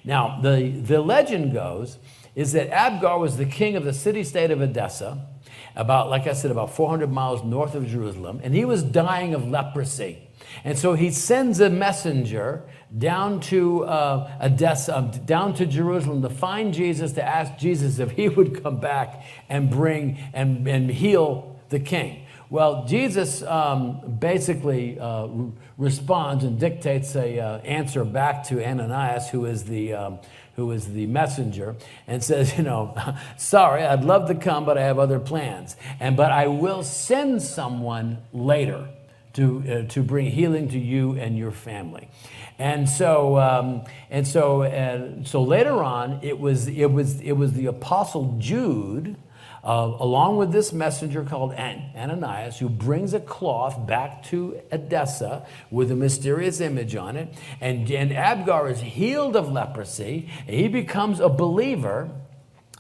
Now the legend goes is that Abgar was the king of the city-state of Edessa, about, like I said, about 400 miles north of Jerusalem, and he was dying of leprosy. And so he sends a messenger down to Edessa, down to Jerusalem, to find Jesus, to ask Jesus if he would come back and bring and heal the king. Well, Jesus basically responds and dictates a answer back to Ananias, who is the messenger, and says, sorry, I'd love to come, but I have other plans. But I will send someone later to bring healing to you and your family. And so later on, it was the apostle Jude, along with this messenger called Ananias, who brings a cloth back to Edessa with a mysterious image on it. And Abgar is healed of leprosy. He becomes a believer.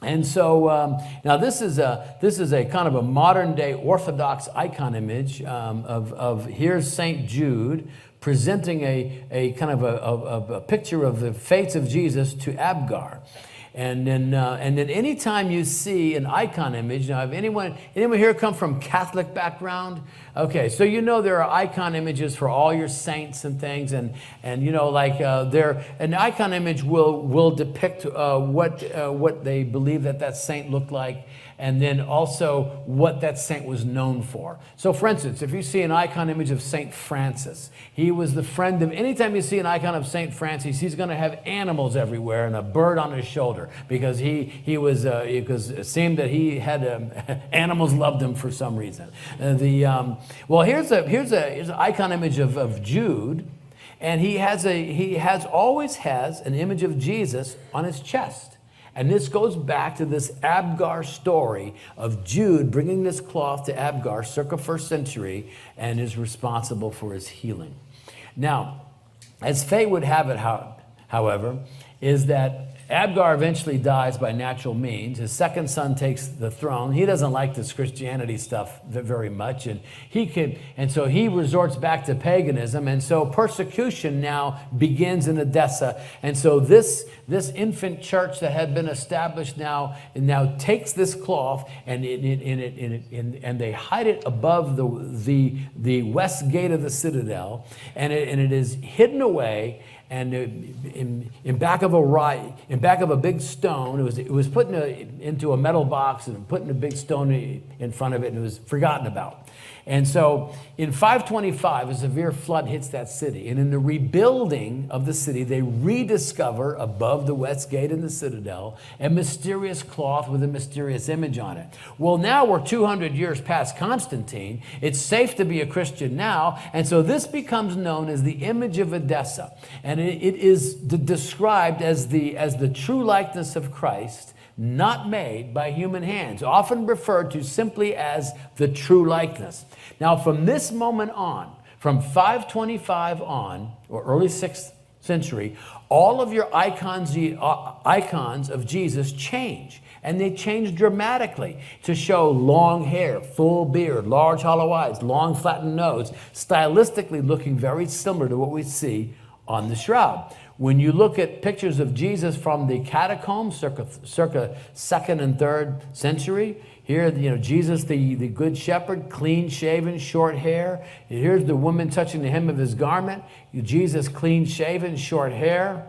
And so now this is a kind of a modern day Orthodox icon image of here's St. Jude presenting a kind of a picture of the fates of Jesus to Abgar. And then anytime you see an icon image, now if anyone here come from Catholic background, okay, so there are icon images for all your saints and things, and an icon image will depict what they believe that saint looked like, and then also what that saint was known for. So for instance, if you see an icon image of Saint Francis, he was the friend of, anytime you see an icon of Saint Francis, he's going to have animals everywhere and a bird on his shoulder, because because it seemed that he had animals loved him for some reason. Here's an icon image of Jude, and he always has an image of Jesus on his chest. And this goes back to this Abgar story of Jude bringing this cloth to Abgar circa 1st century, and is responsible for his healing. Now, as fate would have it, however, is that Abgar eventually dies by natural means. His second son takes the throne. He doesn't like this Christianity stuff very much, and so he resorts back to paganism, and so persecution now begins in Edessa. And so this infant church that had been established now takes this cloth, and they hide it above the west gate of the citadel, and it is hidden away. And in back of a big stone, it was put into a metal box and put in a big stone in front of it, and it was forgotten about. And so in 525, a severe flood hits that city. And in the rebuilding of the city, they rediscover above the west gate in the citadel a mysterious cloth with a mysterious image on it. Well, now we're 200 years past Constantine. It's safe to be a Christian now. And so this becomes known as the image of Edessa. And it is described as the true likeness of Christ, not made by human hands, often referred to simply as the true likeness. Now, from this moment on, from 525 on, or early 6th century, all of your icons of Jesus change. And they change dramatically to show long hair, full beard, large hollow eyes, long flattened nose, stylistically looking very similar to what we see on the shroud. When you look at pictures of Jesus from the catacombs, circa 2nd and 3rd century, here, Jesus, the good shepherd, clean shaven, short hair. Here's the woman touching the hem of his garment. Jesus, clean shaven, short hair.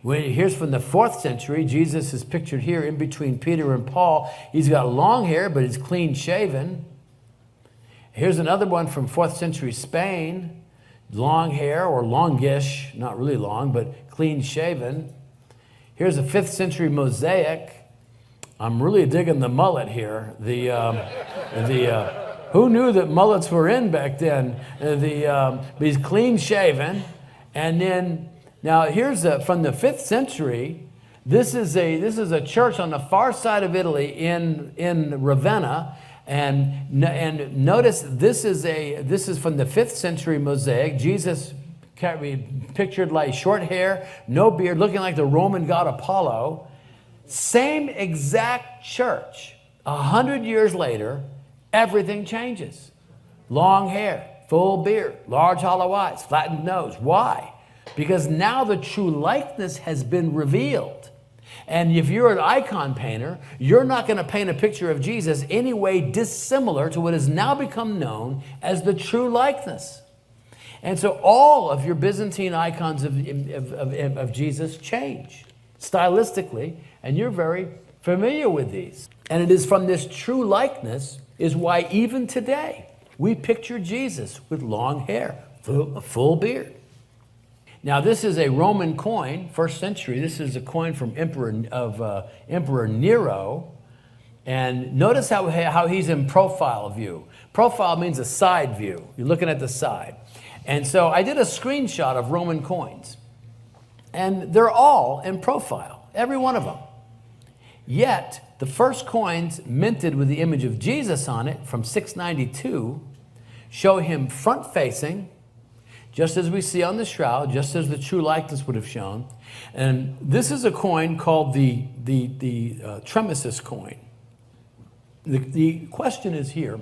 Here's from the 4th century. Jesus is pictured here in between Peter and Paul. He's got long hair, but he's clean shaven. Here's another one from 4th century Spain. Long hair, or longish, not really long, but clean shaven. Here's a 5th century mosaic. I'm really digging the mullet here. Who knew that mullets were in back then? But he's clean shaven. And then, now here's from the 5th century. This is a church on the far side of Italy in Ravenna. And notice this is from the 5th century mosaic. Jesus pictured like short hair, no beard, looking like the Roman god Apollo. Same exact church. 100 years later, everything changes. Long hair, full beard, large hollow eyes, flattened nose. Why? Because now the true likeness has been revealed. And if you're an icon painter, you're not going to paint a picture of Jesus any way dissimilar to what has now become known as the true likeness. And so all of your Byzantine icons of Jesus change stylistically, and you're very familiar with these. And it is from this true likeness is why even today we picture Jesus with long hair, a full beard. Now, this is a Roman coin, 1st century. This is a coin from Emperor Nero. And notice how he's in profile view. Profile means a side view. You're looking at the side. And so I did a screenshot of Roman coins. And they're all in profile, every one of them. Yet, the first coins minted with the image of Jesus on it from 692 show him front-facing, just as we see on the shroud, just as the true likeness would have shown. And this is a coin called the Tremesis coin. The question is here,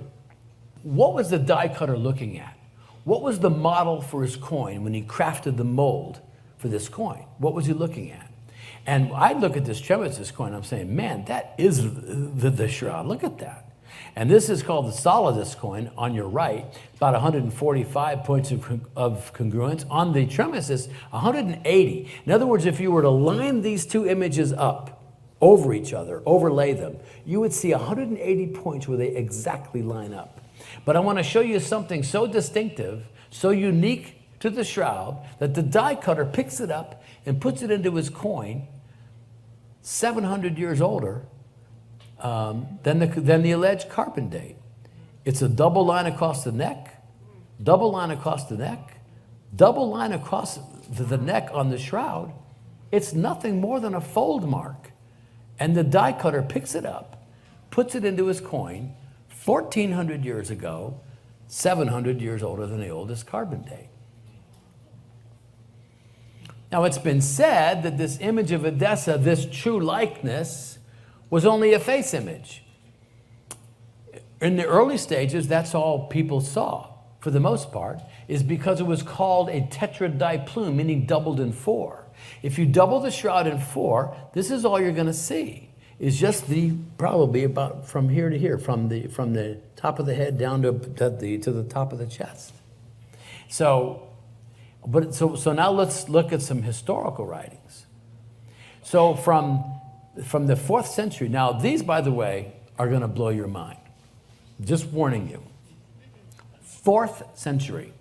what was the die cutter looking at? What was the model for his coin when he crafted the mold for this coin? What was he looking at? And I look at this Tremesis coin, I'm saying, man, that is the shroud. Look at that. And this is called the Solidus coin on your right, about 145 points of congruence. On the Tremesis, 180. In other words, if you were to line these two images up over each other, overlay them, you would see 180 points where they exactly line up. But I want to show you something so distinctive, so unique to the shroud, that the die cutter picks it up and puts it into his coin 700 years older than the alleged carbon date. It's a double line across the neck, double line across the neck, double line across the neck on the shroud. It's nothing more than a fold mark. And the die cutter picks it up, puts it into his coin 1,400 years ago, 700 years older than the oldest carbon date. Now, it's been said that this image of Edessa, this true likeness, was only a face image. In the early stages, that's all people saw, for the most part, is because it was called a tetradiplume, meaning doubled in 4. If you double the shroud in 4, this is all you're going to see. Is just probably about from here to here, from the top of the head down to the top of the chest. So now let's look at some historical writings. So from the 4th century, now these, by the way, are going to blow your mind. Just warning you. 4th century,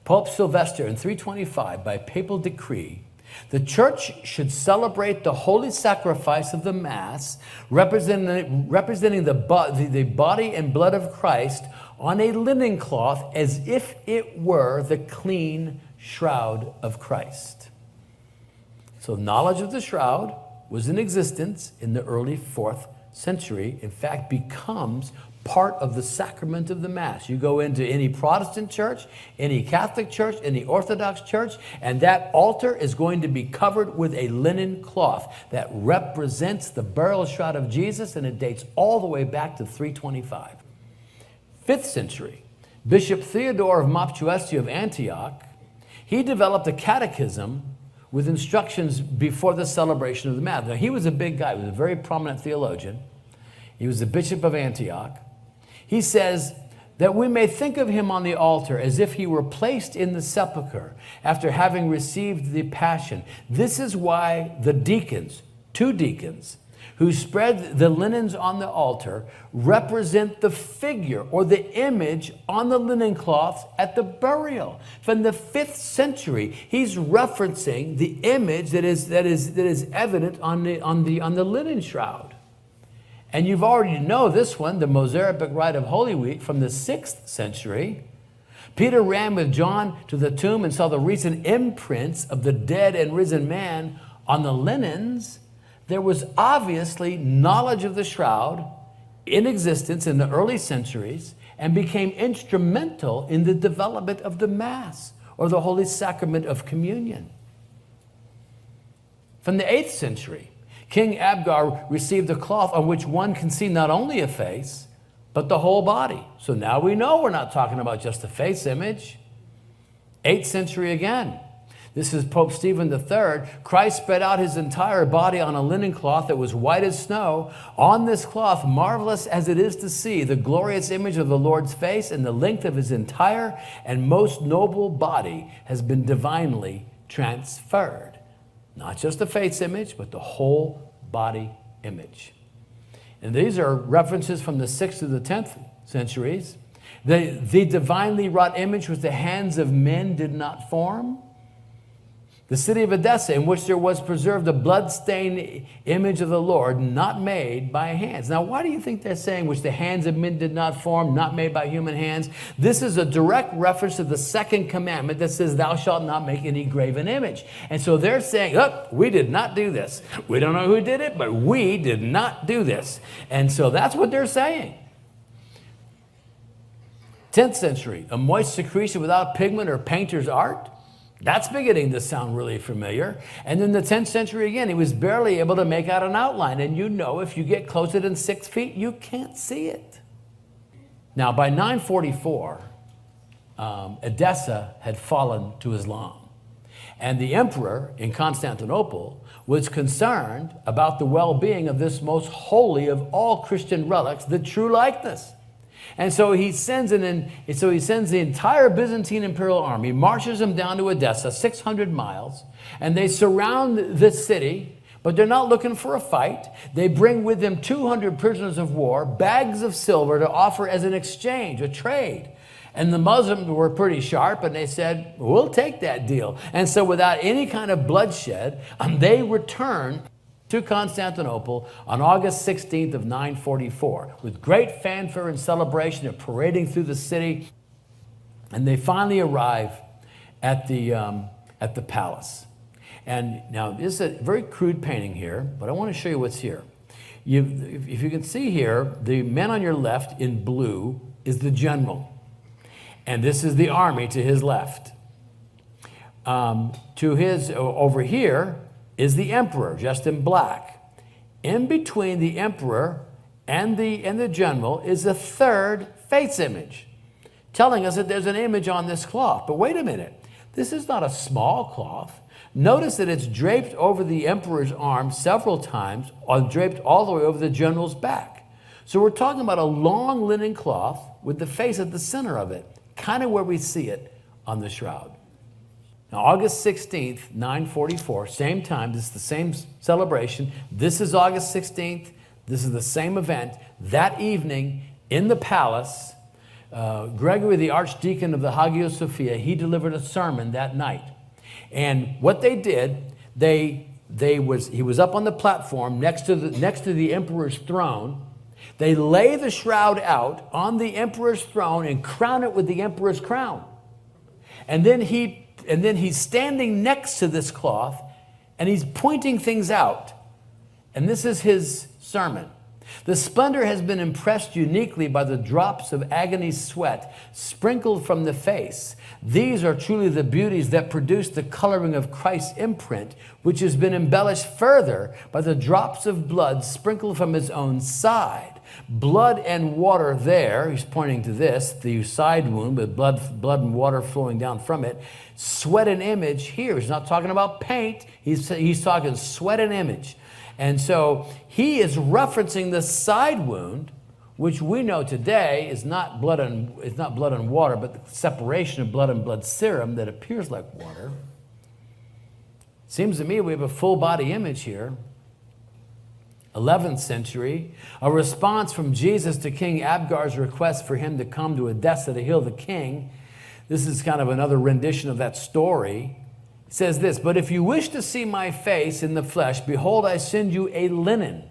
Pope Sylvester in 325, by papal decree, the church should celebrate the holy sacrifice of the Mass, representing the body and blood of Christ on a linen cloth as if it were the clean shroud of Christ. So knowledge of the shroud was in existence in the early 4th century, in fact, becomes part of the sacrament of the Mass. You go into any Protestant church, any Catholic church, any Orthodox church, and that altar is going to be covered with a linen cloth that represents the burial shroud of Jesus, and it dates all the way back to 325. 5th century, Bishop Theodore of Mopsuestia of Antioch, he developed a catechism with instructions before the celebration of the Mass. Now, he was a big guy. He was a very prominent theologian. He was the Bishop of Antioch. He says that we may think of him on the altar as if he were placed in the sepulchre after having received the passion. This is why the deacons, 2 deacons, who spread the linens on the altar represent the figure or the image on the linen cloths at the burial. From the 5th century, he's referencing the image that is evident on the linen shroud. And you've already know this one, the Mozarabic Rite of Holy Week from the 6th century. Peter ran with John to the tomb and saw the recent imprints of the dead and risen man on the linens. There was obviously knowledge of the shroud in existence in the early centuries and became instrumental in the development of the Mass or the Holy Sacrament of Communion. From the 8th century, King Abgar received a cloth on which one can see not only a face, but the whole body. So now we know we're not talking about just a face image. 8th century again. This is Pope Stephen III. Christ spread out his entire body on a linen cloth that was white as snow. On this cloth, marvelous as it is to see, the glorious image of the Lord's face and the length of his entire and most noble body has been divinely transferred. Not just the face image, but the whole body image. And these are references from the 6th to the 10th centuries. The divinely wrought image which the hands of men did not form. The city of Edessa, in which there was preserved a blood-stained image of the Lord, not made by hands. Now, why do you think they're saying which the hands of men did not form, not made by human hands? This is a direct reference to the 2nd commandment that says, thou shalt not make any graven image. And so they're saying, oh, we did not do this. We don't know who did it, but we did not do this. And so that's what they're saying. 10th century, a moist secretion without pigment or painter's art. That's beginning to sound really familiar. And then the 10th century again, he was barely able to make out an outline. And you know, if you get closer than 6 feet, you can't see it. Now, by 944, Edessa had fallen to Islam. And the emperor in Constantinople was concerned about the well-being of this most holy of all Christian relics, the true likeness. And so he sends the entire Byzantine imperial army, marches them down to Edessa, 600 miles, and they surround the city, but they're not looking for a fight. They bring with them 200 prisoners of war, bags of silver to offer as an exchange, a trade. And the Muslims were pretty sharp, and they said, we'll take that deal. And so without any kind of bloodshed, they return to Constantinople on August 16th of 944 with great fanfare and celebration. They're parading through the city, and they finally arrive at the palace. And now this is a very crude painting here, but I want to show you what's here. If you can see here, the man on your left in blue is the general, and this is the army to his left. To his over here is the emperor, just in black. In between the emperor and the general is a 3rd face image, telling us that there's an image on this cloth. But wait a minute, this is not a small cloth. Notice that it's draped over the emperor's arm several times, or draped all the way over the general's back. So we're talking about a long linen cloth with the face at the center of it, kind of where we see it on the shroud. Now, August 16th, 944, same time, this is the same celebration. This is August 16th. This is the same event. That evening in the palace, Gregory, the archdeacon of the Hagia Sophia, he delivered a sermon that night. And what they did, he was up on the platform next to the emperor's throne. They lay the shroud out on the emperor's throne and crown it with the emperor's crown. And then he's standing next to this cloth, and he's pointing things out. And this is his sermon. The splendor has been impressed uniquely by the drops of agony sweat sprinkled from the face. These are truly the beauties that produce the coloring of Christ's imprint, which has been embellished further by the drops of blood sprinkled from his own side. Blood and water there, he's pointing to this, the side wound with blood and water flowing down from it. Sweat and image here. He's not talking about paint. He's talking sweat and image. And so he is referencing the side wound, which we know today is not blood and water, but the separation of blood and blood serum that appears like water. Seems to me we have a full body image here. 11th century, a response from Jesus to King Abgar's request for him to come to Edessa to heal the king. This is kind of another rendition of that story. It says this, "But if you wish to see my face in the flesh, behold, I send you a linen,"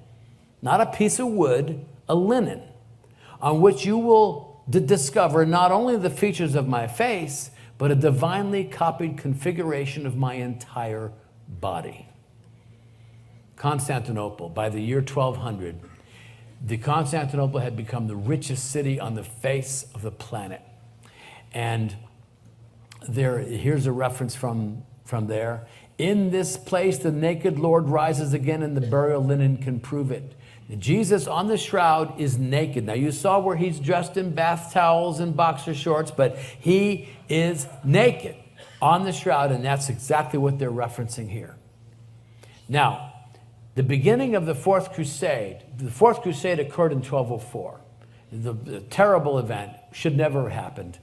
not a piece of wood, a linen, "on which you will discover not only the features of my face, but a divinely copied configuration of my entire body." Constantinople, by the year 1200, Constantinople had become the richest city on the face of the planet. And here's a reference from there. "In this place, the naked Lord rises again, and the burial linen can prove it." Jesus on the shroud is naked. Now, you saw where he's dressed in bath towels and boxer shorts, but he is naked on the shroud, and that's exactly what they're referencing here. Now, the beginning of the Fourth Crusade occurred in 1204. The terrible event should never have happened.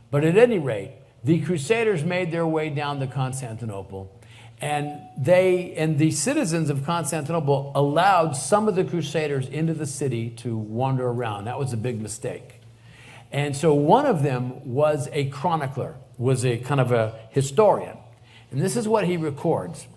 But at any rate, the Crusaders made their way down to Constantinople, and the citizens of Constantinople allowed some of the Crusaders into the city to wander around. That was a big mistake. And so one of them was a chronicler, was a kind of a historian. And this is what he records.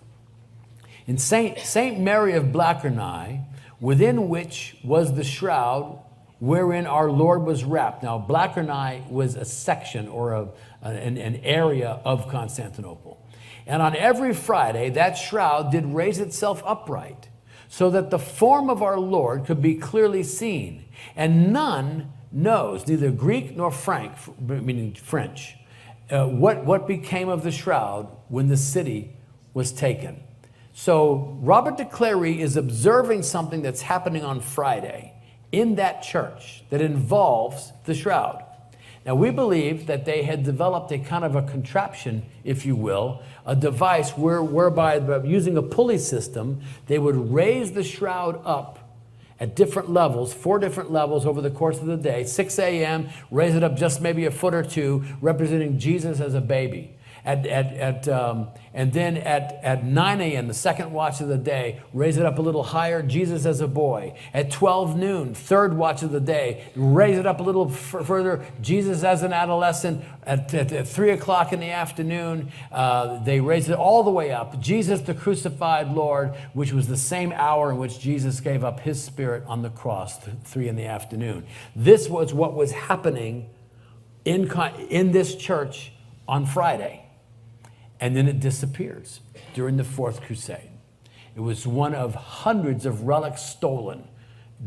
"In Saint Mary of Blackernye, within which was the shroud wherein our Lord was wrapped." Now, Blackernye was a section or an area of Constantinople. "And on every Friday, that shroud did raise itself upright, so that the form of our Lord could be clearly seen. And none knows, neither Greek nor meaning French, what became of the shroud when the city was taken." So Robert de Clary is observing something that's happening on Friday in that church that involves the shroud. Now, we believe that they had developed a kind of a contraption, if you will, a device whereby using a pulley system, they would raise the shroud up at different levels, 4 different levels over the course of the day. 6 a.m., raise it up just maybe a foot or two, representing Jesus as a baby. And then at 9 a.m., the second watch of the day, raise it up a little higher, Jesus as a boy. At 12 noon, third watch of the day, raise it up a little further, Jesus as an adolescent. At 3 o'clock in the afternoon, they raised it all the way up. Jesus, the crucified Lord, which was the same hour in which Jesus gave up his spirit on the cross, 3 in the afternoon. This was what was happening in this church on Friday. And then it disappears during the Fourth Crusade. It was one of hundreds of relics stolen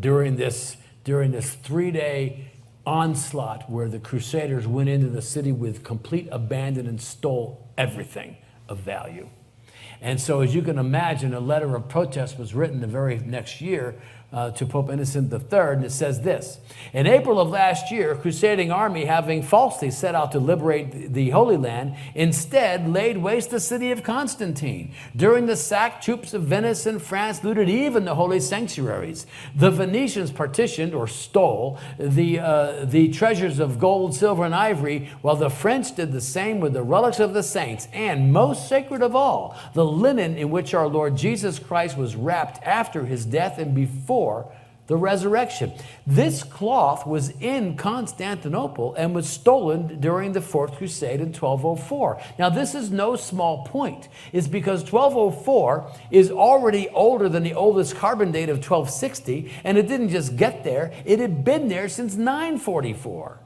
during this 3-day onslaught where the Crusaders went into the city with complete abandon and stole everything of value. And so, as you can imagine, a letter of protest was written the very next year to Pope Innocent III, and it says this: "In April of last year, a crusading army, having falsely set out to liberate the Holy Land, instead laid waste the city of Constantine. During the sack, troops of Venice and France looted even the holy sanctuaries. The Venetians partitioned or stole the treasures of gold, silver, and ivory, while the French did the same with the relics of the saints, and most sacred of all, the linen in which our Lord Jesus Christ was wrapped after his death and before the resurrection." This cloth was in Constantinople and was stolen during the Fourth Crusade in 1204. Now, this is no small point. It's because 1204 is already older than the oldest carbon date of 1260, and it didn't just get there, it had been there since 944.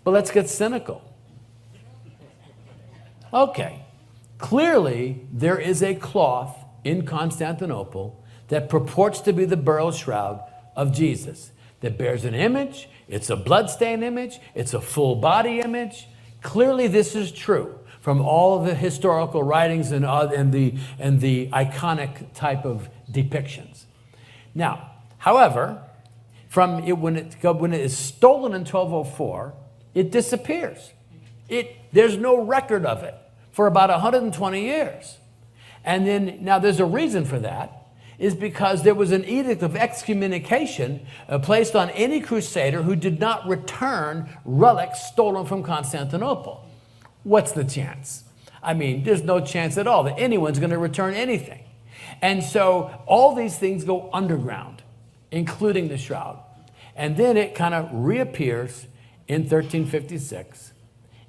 But let's get cynical. Okay, clearly there is a cloth in Constantinople that purports to be the burial shroud of Jesus, that bears an image. It's a bloodstained image. It's a full body image. Clearly, this is true from all of the historical writings and the iconic type of depictions. Now, however, when it is stolen in 1204, it disappears. There's no record of it for about 120 years. And then, now there's a reason for that, is because there was an edict of excommunication placed on any crusader who did not return relics stolen from Constantinople. What's the chance? I mean, there's no chance at all that anyone's going to return anything. And so all these things go underground, including the shroud. And then it kind of reappears in 1356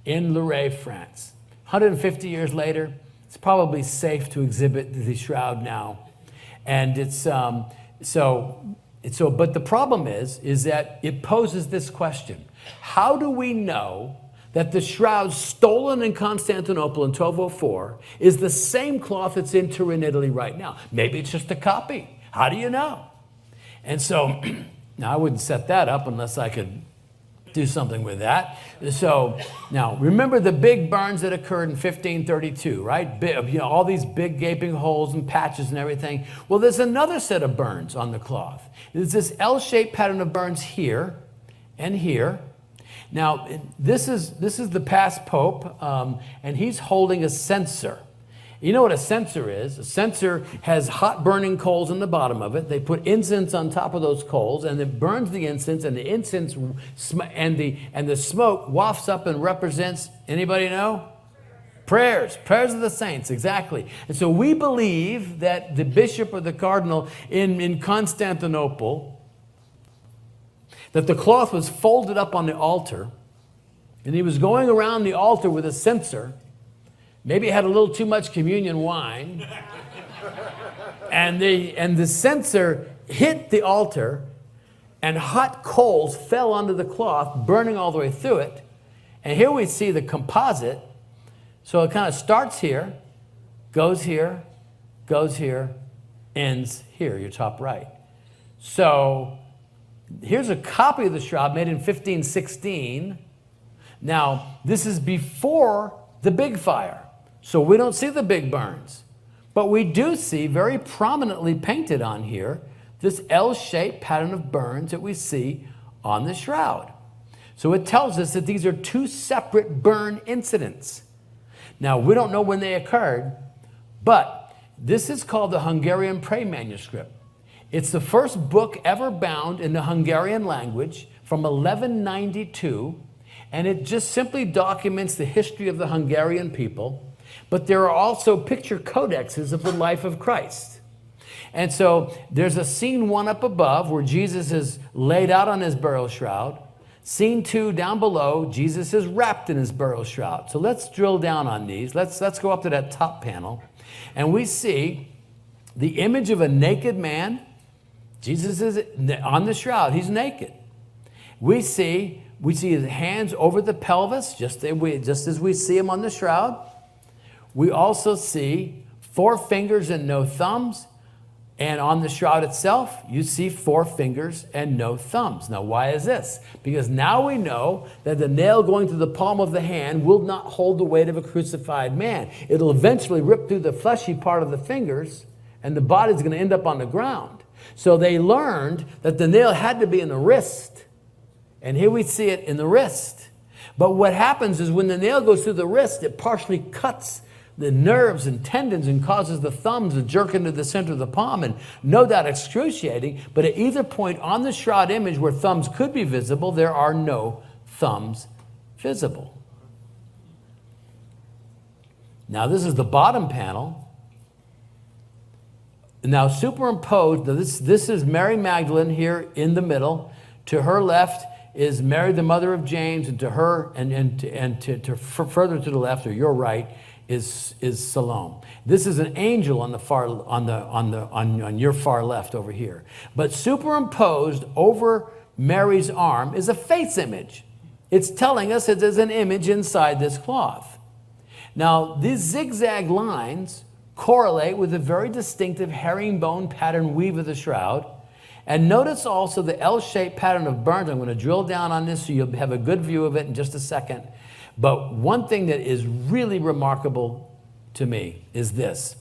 in Loire, France. 150 years later, it's probably safe to exhibit the shroud now. And but the problem is that it poses this question. How do we know that the shroud stolen in Constantinople in 1204 is the same cloth that's in Turin, Italy right now? Maybe it's just a copy. How do you know? And so, now I wouldn't set that up unless I could do something with that. So now remember the big burns that occurred in 1532, right? All these big gaping holes and patches and everything. Well, there's another set of burns on the cloth. There's this L-shaped pattern of burns here and here. Now, this is the past pope, and he's holding a censer. You know what a censer is? A censer has hot burning coals in the bottom of it. They put incense on top of those coals, and it burns the incense, and the incense and the smoke wafts up and represents, anybody know? Prayers of the saints, exactly. And so we believe that the bishop or the cardinal in Constantinople, that the cloth was folded up on the altar, and he was going around the altar with a censer. Maybe had a little too much communion wine, and the censer hit the altar, and hot coals fell onto the cloth, burning all the way through it. And here we see the composite. So it kind of starts here, goes here, ends here, your top right. So here's a copy of the shroud made in 1516. Now, this is before the big fire. So we don't see the big burns, but we do see very prominently painted on here this L-shaped pattern of burns that we see on the shroud. So it tells us that these are two separate burn incidents. Now, we don't know when they occurred, but this is called the Hungarian Prayer Manuscript. It's the first book ever bound in the Hungarian language from 1192, and it just simply documents the history of the Hungarian people. But there are also picture codexes of the life of Christ. And so there's a scene 1 up above where Jesus is laid out on his burial shroud. Scene 2 down below, Jesus is wrapped in his burial shroud. So let's drill down on these. Let's go up to that top panel. And we see the image of a naked man. Jesus is on the shroud. He's naked. We see his hands over the pelvis, just as we see him on the shroud. We also see 4 fingers and no thumbs. And on the shroud itself, you see 4 fingers and no thumbs. Now, why is this? Because now we know that the nail going through the palm of the hand will not hold the weight of a crucified man. It'll eventually rip through the fleshy part of the fingers, and the body's going to end up on the ground. So they learned that the nail had to be in the wrist. And here we see it in the wrist. But what happens is when the nail goes through the wrist, it partially cuts the nerves and tendons and causes the thumbs to jerk into the center of the palm, and no doubt excruciating. But at either point on the shroud image where thumbs could be visible, there are no thumbs visible. Now this is the bottom panel. Now superimposed, this is Mary Magdalene here in the middle. To her left is Mary, the mother of James, and to her further to the left, or your right, is Salome. This is an angel on the on your far left over here. But superimposed over Mary's arm is a face image. It's telling us that there's an image inside this cloth. Now, these zigzag lines correlate with the very distinctive herringbone pattern weave of the shroud. And notice also the L-shaped pattern of burnt. I'm going to drill down on this so you'll have a good view of it in just a second. But one thing that is really remarkable to me is this.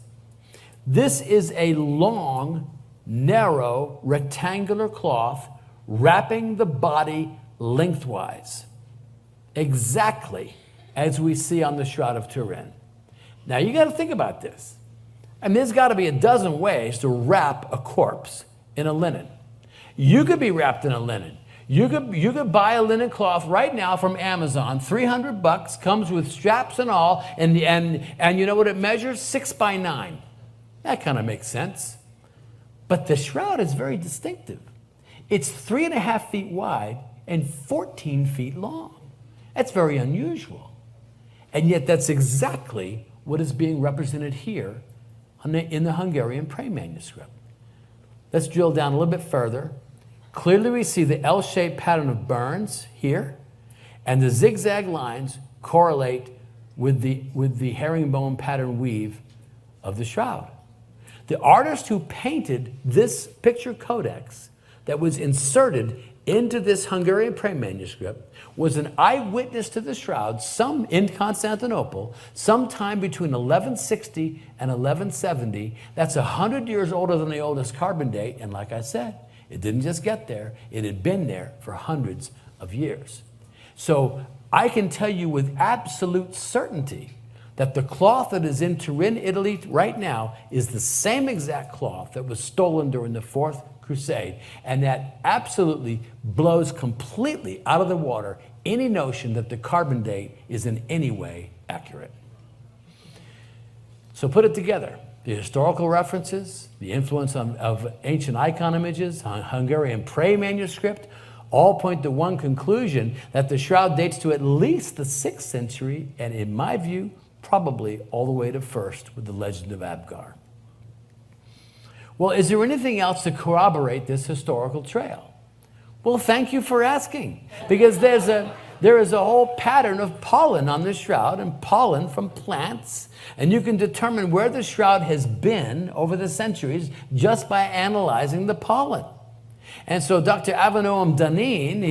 This is a long, narrow, rectangular cloth wrapping the body lengthwise, exactly as we see on the Shroud of Turin. Now you got to think about this. I mean, there's got to be a dozen ways to wrap a corpse in a linen. You could be wrapped in a linen. You could buy a linen cloth right now from Amazon, $300, comes with straps and all, and you know what it measures? 6 by 9. That kind of makes sense. But the shroud is very distinctive. It's 3.5 feet wide and 14 feet long. That's very unusual. And yet that's exactly what is being represented here in the Hungarian Prey manuscript. Let's drill down a little bit further. Clearly we see the L-shaped pattern of burns here, and the zigzag lines correlate with the herringbone pattern weave of the shroud. The artist who painted this picture codex that was inserted into this Hungarian Prey manuscript was an eyewitness to the shroud, some in Constantinople, sometime between 1160 and 1170. That's 100 years older than the oldest carbon date, and like I said, it didn't just get there, it had been there for hundreds of years. So I can tell you with absolute certainty that the cloth that is in Turin, Italy right now is the same exact cloth that was stolen during the Fourth Crusade, and that absolutely blows completely out of the water any notion that the carbon date is in any way accurate. So put it together. The historical references, the influence of ancient icon images, Hungarian Prey manuscript, all point to one conclusion, that the shroud dates to at least the 6th century, and in my view, probably all the way to 1st with the legend of Abgar. Well, is there anything else to corroborate this historical trail? Well, thank you for asking, because there is a whole pattern of pollen on the shroud, and pollen from plants, and you can determine where the shroud has been over the centuries just by analyzing the pollen. And so Dr. Avinoam Danin,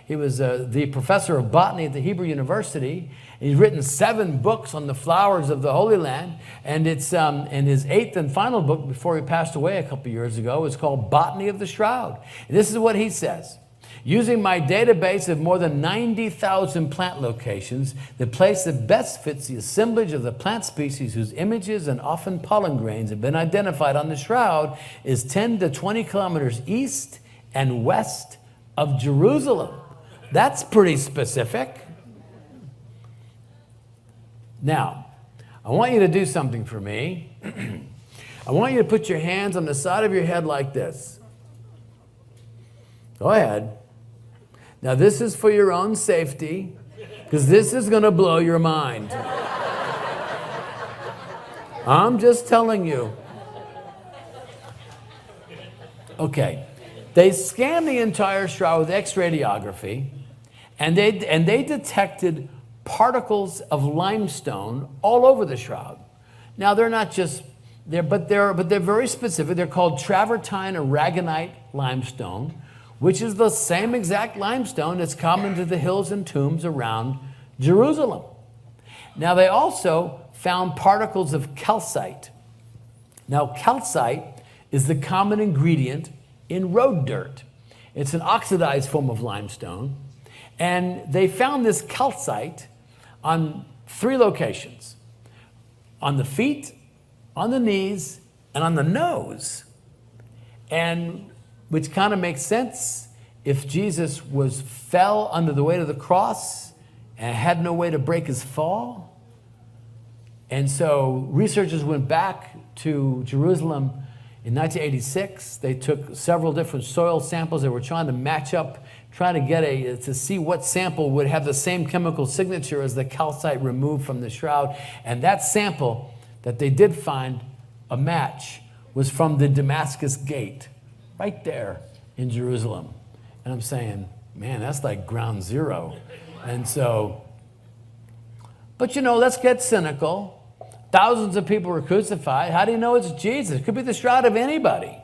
he was the professor of botany at the Hebrew University. He's written 7 books on the flowers of the Holy Land, and it's in his 8th and final book before he passed away a couple years ago. It's called Botany of the Shroud. And this is what he says. Using my database of more than 90,000 plant locations, the place that best fits the assemblage of the plant species whose images and often pollen grains have been identified on the shroud is 10 to 20 kilometers east and west of Jerusalem. That's pretty specific. Now, I want you to do something for me. I want you to put your hands on the side of your head like this. Go ahead. Now, this is for your own safety, because this is going to blow your mind. I'm just telling you. Okay. They scanned the entire shroud with X-radiography, and they detected particles of limestone all over the shroud. Now, they're not just there, but they're very specific. They're called travertine or aragonite limestone, which is the same exact limestone that's common to the hills and tombs around Jerusalem. Now, they also found particles of calcite. Now, calcite is the common ingredient in road dirt. It's an oxidized form of limestone, and they found this calcite on 3 locations: on the feet, on the knees, and on the nose. And which kind of makes sense if Jesus fell under the weight of the cross and had no way to break his fall. And so researchers went back to Jerusalem in 1986. They took several different soil samples. They were trying to match up, to see what sample would have the same chemical signature as the calcite removed from the shroud. And that sample that they did find a match was from the Damascus Gate, right there in Jerusalem. And I'm saying, man, that's like ground zero. And so, but let's get cynical. Thousands of people were crucified. How do you know it's Jesus? It could be the shroud of anybody.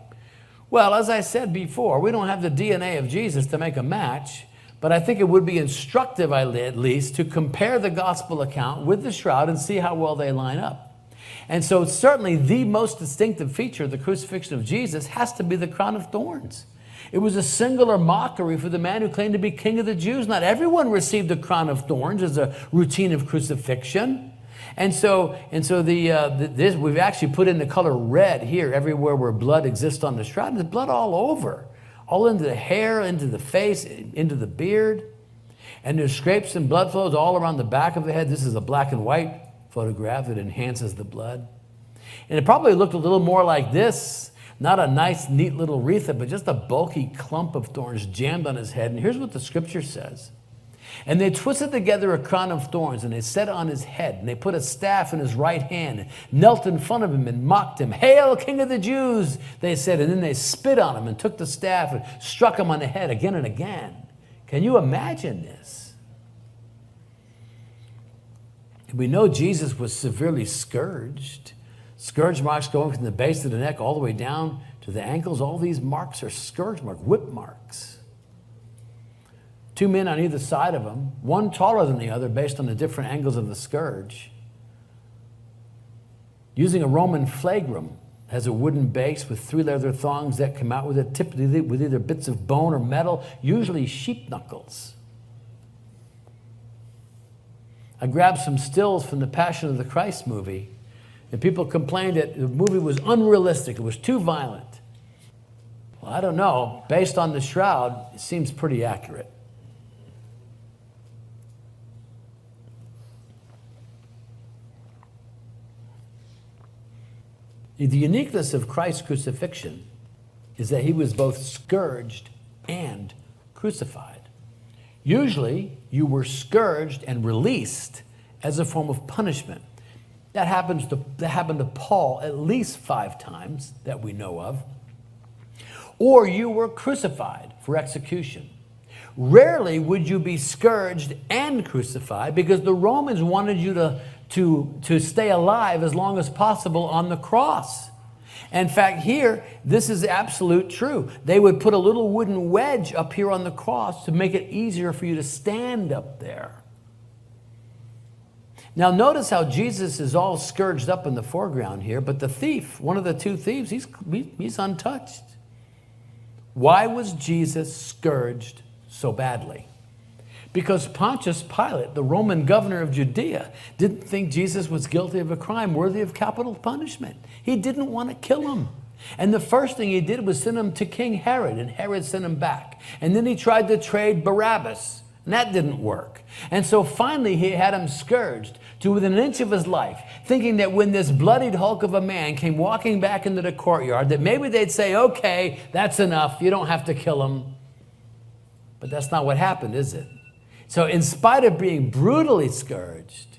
Well, as I said before, we don't have the DNA of Jesus to make a match, but I think it would be instructive, at least, to compare the gospel account with the shroud and see how well they line up. And so certainly the most distinctive feature of the crucifixion of Jesus has to be the crown of thorns. It was a singular mockery for the man who claimed to be king of the Jews. Not everyone received the crown of thorns as a routine of crucifixion. And so this, we've actually put in the color red here everywhere where blood exists on the shroud. There's blood all over, all into the hair, into the face, into the beard. And there's scrapes and blood flows all around the back of the head. This is a black and white photograph that enhances the blood. And it probably looked a little more like this. Not a nice, neat little wreath, but just a bulky clump of thorns jammed on his head. And here's what the scripture says. And they twisted together a crown of thorns, and they set it on his head. And they put a staff in his right hand, and knelt in front of him and mocked him. "Hail, King of the Jews," they said. And then they spit on him and took the staff and struck him on the head again and again. Can you imagine this? We know Jesus was severely scourged. Scourge marks going from the base of the neck all the way down to the ankles. All these marks are scourge marks, whip marks. 2 men on either side of him, one taller than the other based on the different angles of the scourge. Using a Roman flagrum as a wooden base with 3 leather thongs that come out with it, tipped with either bits of bone or metal, usually sheep knuckles. I grabbed some stills from the Passion of the Christ movie, and people complained that the movie was unrealistic. It was too violent. Well, I don't know. Based on the shroud, it seems pretty accurate. The uniqueness of Christ's crucifixion is that he was both scourged and crucified. Usually, you were scourged and released as a form of punishment. That happened to Paul at least 5 times that we know of. Or you were crucified for execution. Rarely would you be scourged and crucified because the Romans wanted you to stay alive as long as possible on the cross. In fact, here, this is absolute true. They would put a little wooden wedge up here on the cross to make it easier for you to stand up there. Now, notice how Jesus is all scourged up in the foreground here, but the thief, one of the 2 thieves, he's untouched. Why was Jesus scourged so badly? Because Pontius Pilate, the Roman governor of Judea, didn't think Jesus was guilty of a crime worthy of capital punishment. He didn't want to kill him. And the first thing he did was send him to King Herod, and Herod sent him back. And then he tried to trade Barabbas, and that didn't work. And so finally he had him scourged to within an inch of his life, thinking that when this bloodied hulk of a man came walking back into the courtyard, that maybe they'd say, okay, that's enough, you don't have to kill him. But that's not what happened, is it? So in spite of being brutally scourged,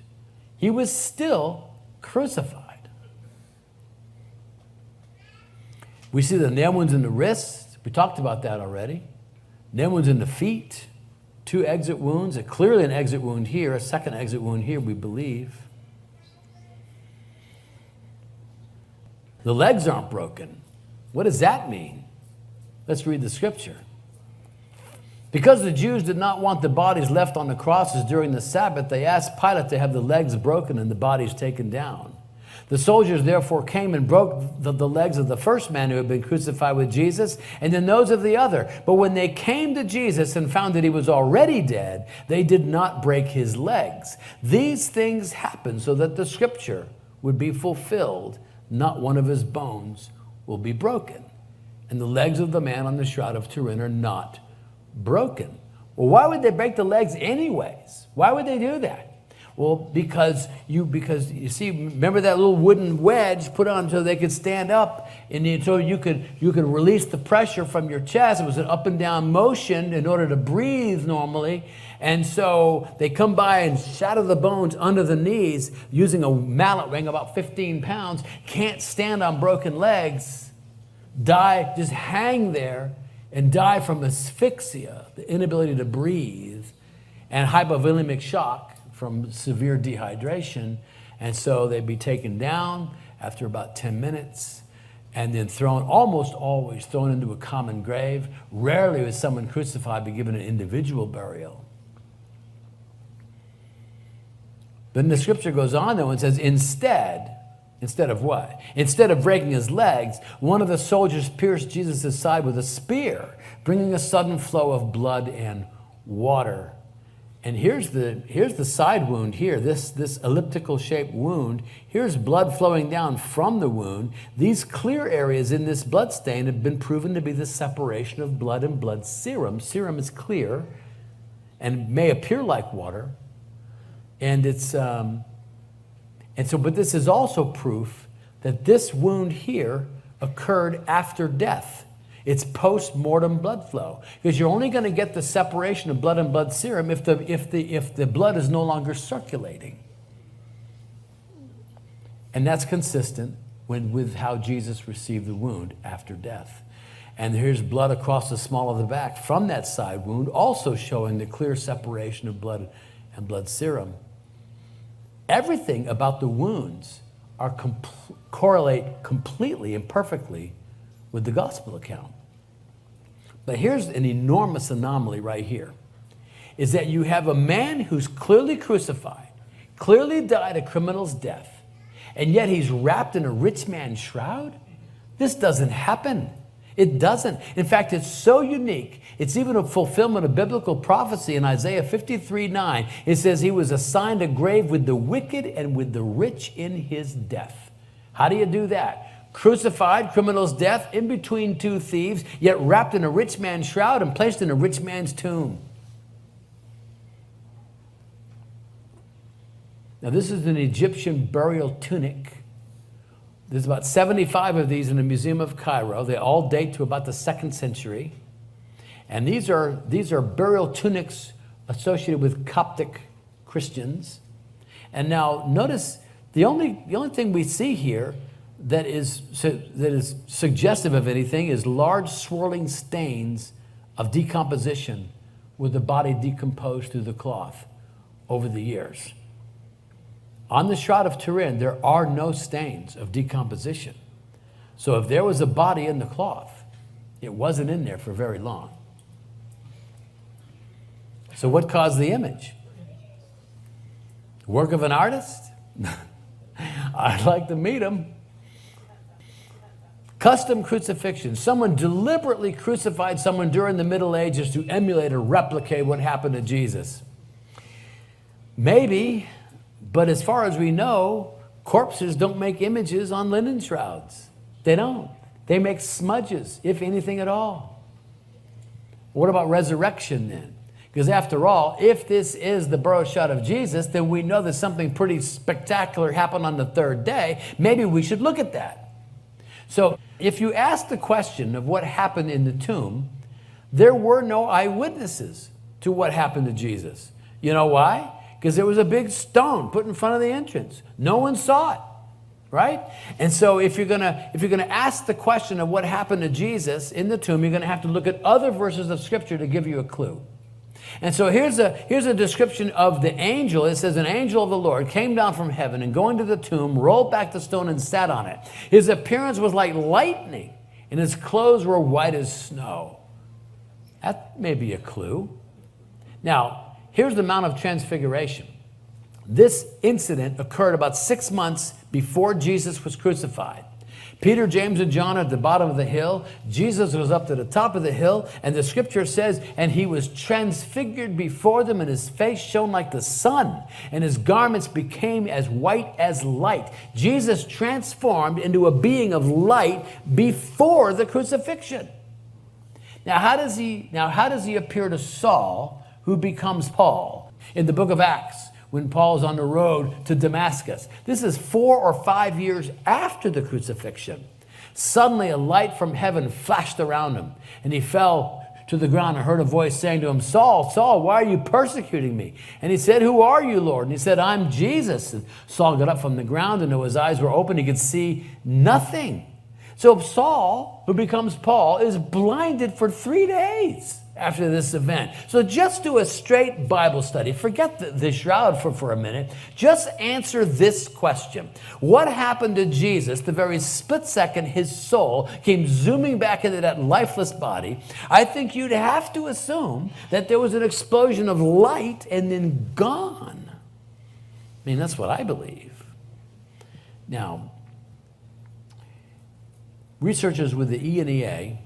he was still crucified. We see the nail wounds in the wrists. We talked about that already. Nail wounds in the feet, 2 exit wounds, clearly an exit wound here, a second exit wound here, we believe. The legs aren't broken. What does that mean? Let's read the scripture. Because the Jews did not want the bodies left on the crosses during the Sabbath, they asked Pilate to have the legs broken and the bodies taken down. The soldiers therefore came and broke the legs of the first man who had been crucified with Jesus, and then those of the other. But when they came to Jesus and found that he was already dead, they did not break his legs. These things happened so that the scripture would be fulfilled. Not one of his bones will be broken. And the legs of the man on the Shroud of Turin are not broken. Well, why would they break the legs anyways? Why would they do that? Well, because you see, remember that little wooden wedge put on so they could stand up, and so you could release the pressure from your chest. It was an up and down motion in order to breathe normally. And so they come by and shatter the bones under the knees using a mallet weighing about 15 pounds, can't stand on broken legs, die, just hang there and die from asphyxia, the inability to breathe, and hypovolemic shock from severe dehydration. And so they'd be taken down after about 10 minutes and then thrown, almost always thrown into a common grave. Rarely was someone crucified be given an individual burial. Then the scripture goes on though and says, instead of what? Instead of breaking his legs, one of the soldiers pierced Jesus' side with a spear, bringing a sudden flow of blood and water. And here's the side wound here, this elliptical shaped wound. Here's blood flowing down from the wound. These clear areas in this blood stain have been proven to be the separation of blood and blood serum. Serum is clear and may appear like water. And but this is also proof that this wound here occurred after death. It's post-mortem blood flow, because you're only going to get the separation of blood and blood serum if the blood is no longer circulating. And that's consistent with how Jesus received the wound after death. And here's blood across the small of the back from that side wound, also showing the clear separation of blood and blood serum. Everything about the wounds correlate completely and perfectly with the gospel account. But here's an enormous anomaly right here, is that you have a man who's clearly crucified, clearly died a criminal's death, and yet he's wrapped in a rich man's shroud? This doesn't happen. It doesn't. In fact, it's so unique. It's even a fulfillment of biblical prophecy in Isaiah 53:9. It says he was assigned a grave with the wicked and with the rich in his death. How do you do that? Crucified, criminal's death, in between two thieves, yet wrapped in a rich man's shroud and placed in a rich man's tomb. Now, this is an Egyptian burial tunic. There's about 75 of these in the Museum of Cairo. They all date to about the 2nd century. And these are burial tunics associated with Coptic Christians. And now notice the only thing we see here that is suggestive of anything is large swirling stains of decomposition with the body decomposed through the cloth over the years. On the Shroud of Turin, there are no stains of decomposition. So if there was a body in the cloth, it wasn't in there for very long. So what caused the image? Work of an artist? I'd like to meet him. Custom crucifixion. Someone deliberately crucified someone during the Middle Ages to emulate or replicate what happened to Jesus. Maybe. But as far as we know, corpses don't make images on linen shrouds. They don't. They make smudges, if anything at all. What about resurrection then? Because after all, if this is the burial shroud of Jesus, then we know that something pretty spectacular happened on the 3rd day. Maybe we should look at that. So if you ask the question of what happened in the tomb, there were no eyewitnesses to what happened to Jesus. You know why? Because there was a big stone put in front of the entrance. No one saw it, right? And so if you're gonna ask the question of what happened to Jesus in the tomb, you're gonna have to look at other verses of Scripture to give you a clue. And so here's a description of the angel. It says, an angel of the Lord came down from heaven and going to the tomb, rolled back the stone and sat on it. His appearance was like lightning, and his clothes were white as snow. That may be a clue. Now, here's the Mount of Transfiguration. This incident occurred about 6 months before Jesus was crucified. Peter, James, and John are at the bottom of the hill. Jesus was up to the top of the hill, and the scripture says, and he was transfigured before them, and his face shone like the sun, and his garments became as white as light. Jesus transformed into a being of light before the crucifixion. Now, how does he appear to Saul, who becomes Paul, in the book of Acts, when Paul's on the road to Damascus? This is 4 or 5 years after the crucifixion. Suddenly a light from heaven flashed around him, and he fell to the ground and heard a voice saying to him, Saul, Saul, why are you persecuting me? And he said, who are you, Lord? And he said, I'm Jesus. And Saul got up from the ground, and though his eyes were open, he could see nothing. So Saul, who becomes Paul, is blinded for 3 days. after this event. So just do a straight Bible study. Forget the shroud for a minute. Just answer this question. What happened to Jesus the very split second his soul came zooming back into that lifeless body? I think you'd have to assume that there was an explosion of light and then gone. I mean, that's what I believe. Now, researchers with the ENEA,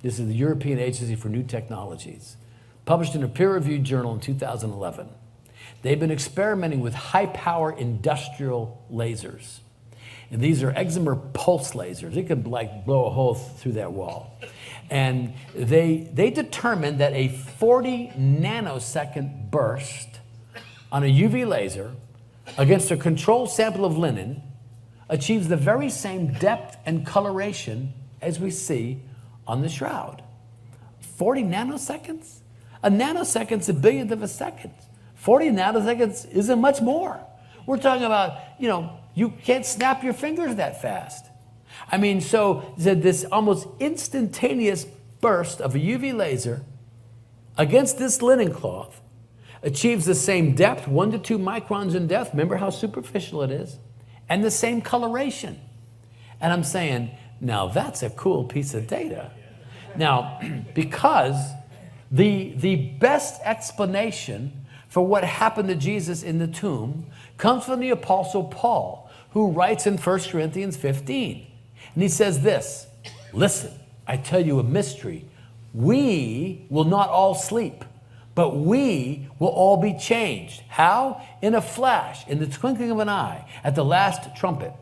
this is the European Agency for New Technologies, published in a peer-reviewed journal in 2011. They've been experimenting with high-power industrial lasers. And these are excimer pulse lasers. It could like blow a hole through that wall. And they determined that a 40 nanosecond burst on a UV laser against a controlled sample of linen achieves the very same depth and coloration as we see on the shroud. 40 nanoseconds? A nanosecond's a billionth of a second. 40 nanoseconds isn't much more. We're talking about, you can't snap your fingers that fast. I mean, so this almost instantaneous burst of a UV laser against this linen cloth achieves the same depth, 1 to 2 microns in depth. Remember how superficial it is? And the same coloration. And I'm saying, now that's a cool piece of data. Now, because the best explanation for what happened to Jesus in the tomb comes from the Apostle Paul, who writes in 1 Corinthians 15. And he says this, listen, I tell you a mystery. We will not all sleep, but we will all be changed. How? In a flash, in the twinkling of an eye, at the last trumpet.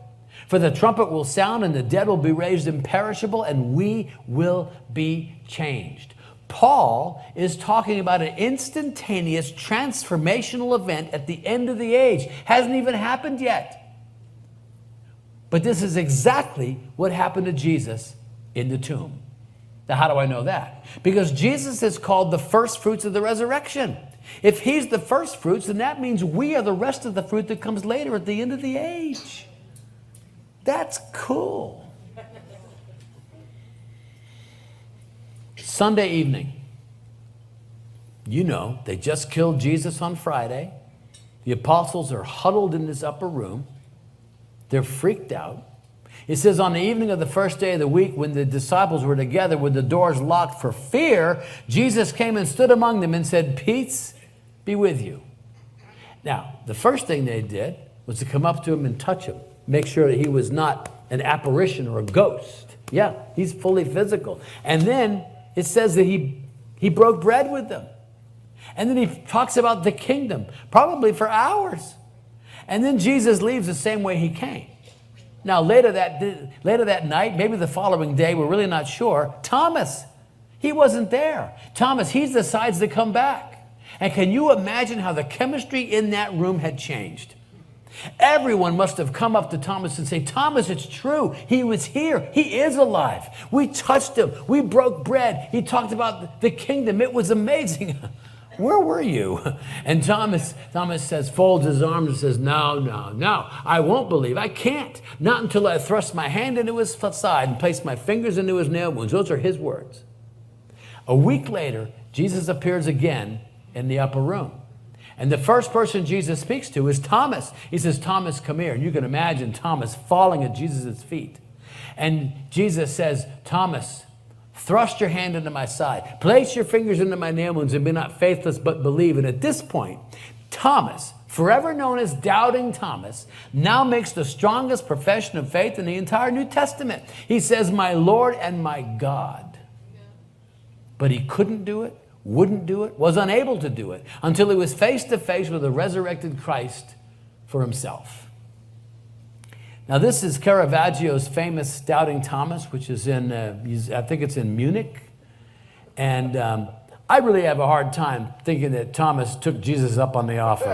For the trumpet will sound and the dead will be raised imperishable and we will be changed. Paul is talking about an instantaneous transformational event at the end of the age. Hasn't even happened yet. But this is exactly what happened to Jesus in the tomb. Now, how do I know that? Because Jesus is called the first fruits of the resurrection. If he's the first fruits, then that means we are the rest of the fruit that comes later at the end of the age. That's cool. Sunday evening. They just killed Jesus on Friday. The apostles are huddled in this upper room. They're freaked out. It says on the evening of the first day of the week, when the disciples were together with the doors locked for fear, Jesus came and stood among them and said, peace be with you. Now, the first thing they did was to come up to him and touch him, make sure that he was not an apparition or a ghost. Yeah, he's fully physical. And then it says that he broke bread with them. And then he talks about the kingdom, probably for hours. And then Jesus leaves the same way he came. Now, later that night, maybe the following day, we're really not sure, Thomas, he wasn't there. Thomas, he decides to come back. And can you imagine how the chemistry in that room had changed? Everyone must have come up to Thomas and say, Thomas, it's true. He was here. He is alive. We touched him. We broke bread. He talked about the kingdom. It was amazing. Where were you? And Thomas says, folds his arms and says, no, I won't believe. I can't. Not until I thrust my hand into his side and placed my fingers into his nail wounds. Those are his words. A week later, Jesus appears again in the upper room. And the first person Jesus speaks to is Thomas. He says, Thomas, come here. And you can imagine Thomas falling at Jesus' feet. And Jesus says, Thomas, thrust your hand into my side. Place your fingers into my nail wounds and be not faithless but believe. And at this point, Thomas, forever known as Doubting Thomas, now makes the strongest profession of faith in the entire New Testament. He says, my Lord and my God. But he couldn't do it, wouldn't do it, was unable to do it until he was face to face with the resurrected Christ for himself. Now, this is Caravaggio's famous Doubting Thomas, which is in, I think it's in Munich. And I really have a hard time thinking that Thomas took Jesus up on the offer.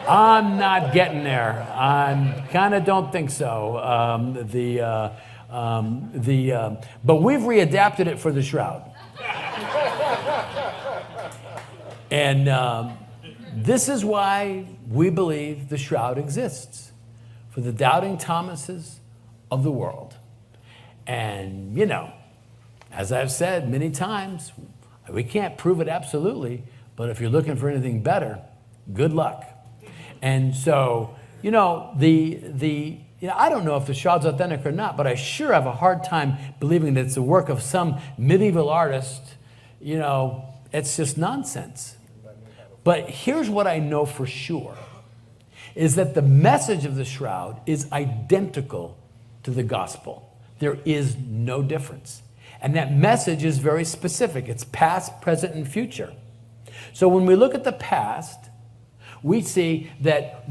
I'm not getting there. I kind of don't think so. But we've readapted it for the shroud. And this is why we believe the shroud exists. For the doubting Thomases of the world. And, as I've said many times, We can't prove it absolutely, but if you're looking for anything better, good luck. And so, I don't know if the shroud's authentic or not, but I sure have a hard time believing that it's the work of some medieval artist. It's just nonsense. But here's what I know for sure, is that the message of the shroud is identical to the gospel. There is no difference. And that message is very specific. It's past, present, and future. So when we look at the past, we see that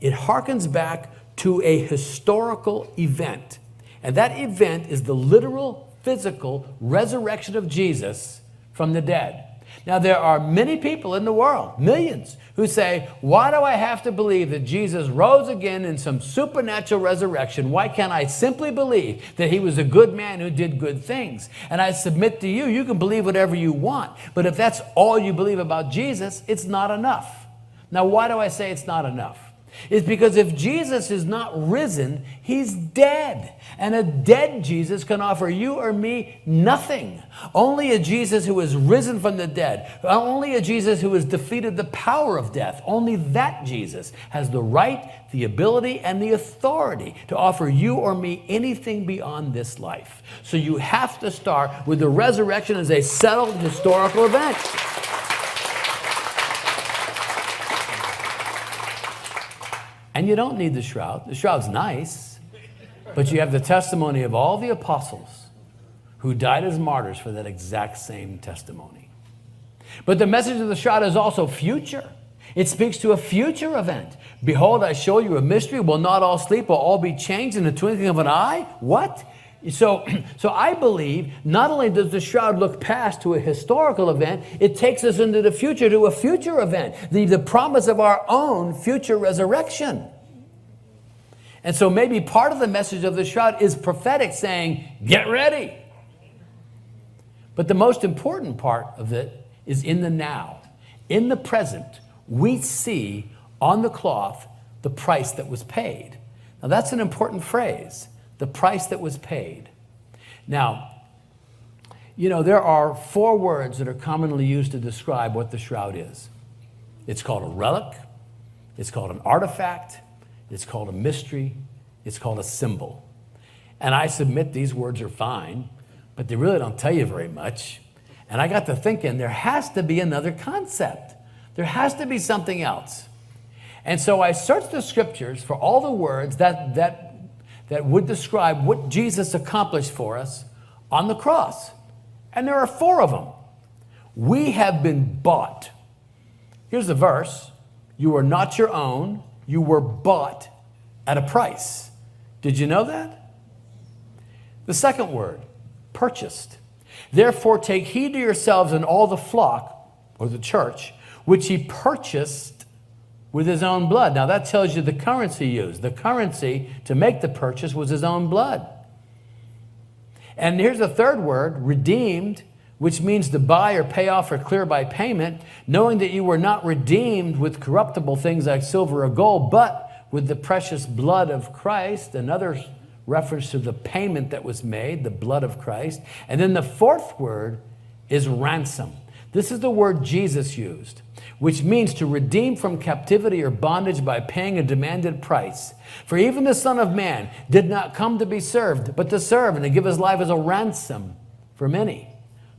it harkens back to a historical event. And that event is the literal, physical resurrection of Jesus from the dead. Now, there are many people in the world, millions, who say, why do I have to believe that Jesus rose again in some supernatural resurrection? Why can't I simply believe that he was a good man who did good things? And I submit to you, you can believe whatever you want. But if that's all you believe about Jesus, it's not enough. Now, why do I say it's not enough? It's because if Jesus is not risen, he's dead. And a dead Jesus can offer you or me nothing. Only a Jesus who is risen from the dead, only a Jesus who has defeated the power of death, only that Jesus has the right, the ability, and the authority to offer you or me anything beyond this life. So you have to start with the resurrection as a settled historical event. And you don't need the shroud. The shroud's nice, but you have the testimony of all the apostles who died as martyrs for that exact same testimony. But the message of the shroud is also future. It speaks to a future event. Behold, I show you a mystery. Will not all sleep? Will all be changed in the twinkling of an eye? What? So I believe not only does the shroud look past to a historical event, it takes us into the future to a future event, the promise of our own future resurrection. And so maybe part of the message of the shroud is prophetic, saying, get ready. But the most important part of it is in the now. In the present, we see on the cloth the price that was paid. Now that's an important phrase. The price that was paid. Now, there are 4 words that are commonly used to describe what the shroud is. It's called a relic. It's called an artifact. It's called a mystery. It's called a symbol. And I submit these words are fine, but they really don't tell you very much. And I got to thinking, there has to be another concept. There has to be something else. And so I searched the scriptures for all the words that would describe what Jesus accomplished for us on the cross. And there are 4 of them. We have been bought. Here's the verse. You are not your own. You were bought at a price. Did you know that? The second word, purchased. Therefore take heed to yourselves and all the flock, or the church, which he purchased with his own blood. Now that tells you the currency used. The currency to make the purchase was his own blood. And here's the third word, redeemed, which means to buy or pay off or clear by payment, knowing that you were not redeemed with corruptible things like silver or gold, but with the precious blood of Christ. Another reference to the payment that was made, the blood of Christ. And then the fourth word is ransom. This is the word Jesus used, which means to redeem from captivity or bondage by paying a demanded price. For even the Son of Man did not come to be served, but to serve and to give his life as a ransom for many.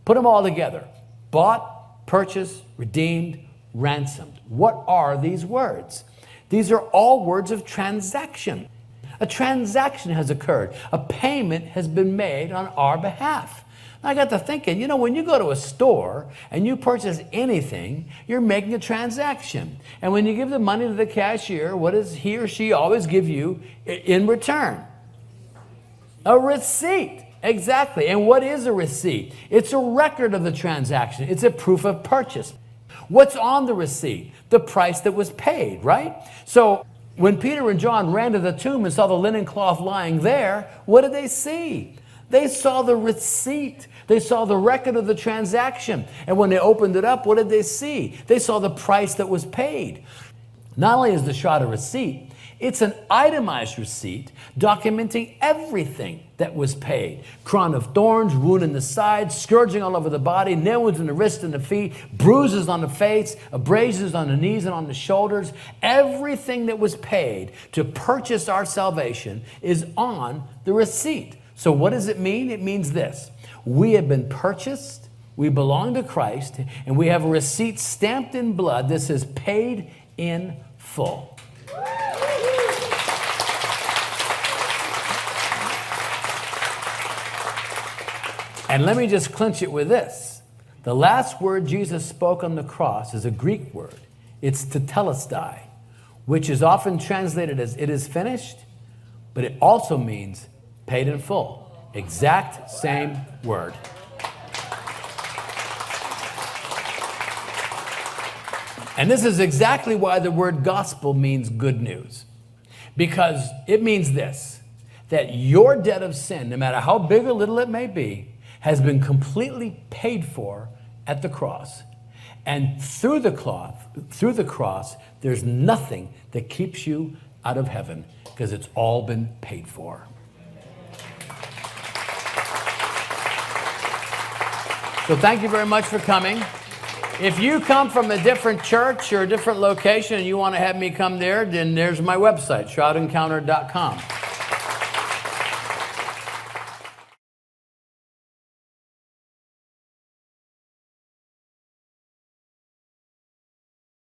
Put them all together. Bought, purchased, redeemed, ransomed. What are these words? These are all words of transaction. A transaction has occurred. A payment has been made on our behalf. I got to thinking, when you go to a store and you purchase anything, you're making a transaction. And when you give the money to the cashier, what does he or she always give you in return? A receipt. Exactly. And what is a receipt? It's a record of the transaction. It's a proof of purchase. What's on the receipt? The price that was paid, right? So when Peter and John ran to the tomb and saw the linen cloth lying there, what did they see? They saw the receipt. They saw the record of the transaction. And when they opened it up, what did they see? They saw the price that was paid. Not only is the shroud a receipt, It's an itemized receipt documenting everything that was paid. Crown of thorns, wound in the side, scourging all over the body, nail wounds in the wrist and the feet, bruises on the face, abrasions on the knees and on the shoulders. Everything that was paid to purchase our salvation is on the receipt. So what does it mean? It means this. We have been purchased, we belong to Christ, and we have a receipt stamped in blood that says paid in full. And let me just clinch it with this. The last word Jesus spoke on the cross is a Greek word. It's tetelestai, which is often translated as it is finished, but it also means paid in full. Exact same word. And this is exactly why the word gospel means good news. Because it means this, that your debt of sin, no matter how big or little it may be, has been completely paid for at the cross. And through the cross, there's nothing that keeps you out of heaven because it's all been paid for. So thank you very much for coming. If you come from a different church or a different location and you want to have me come there, then there's my website, ShroudEncounter.com.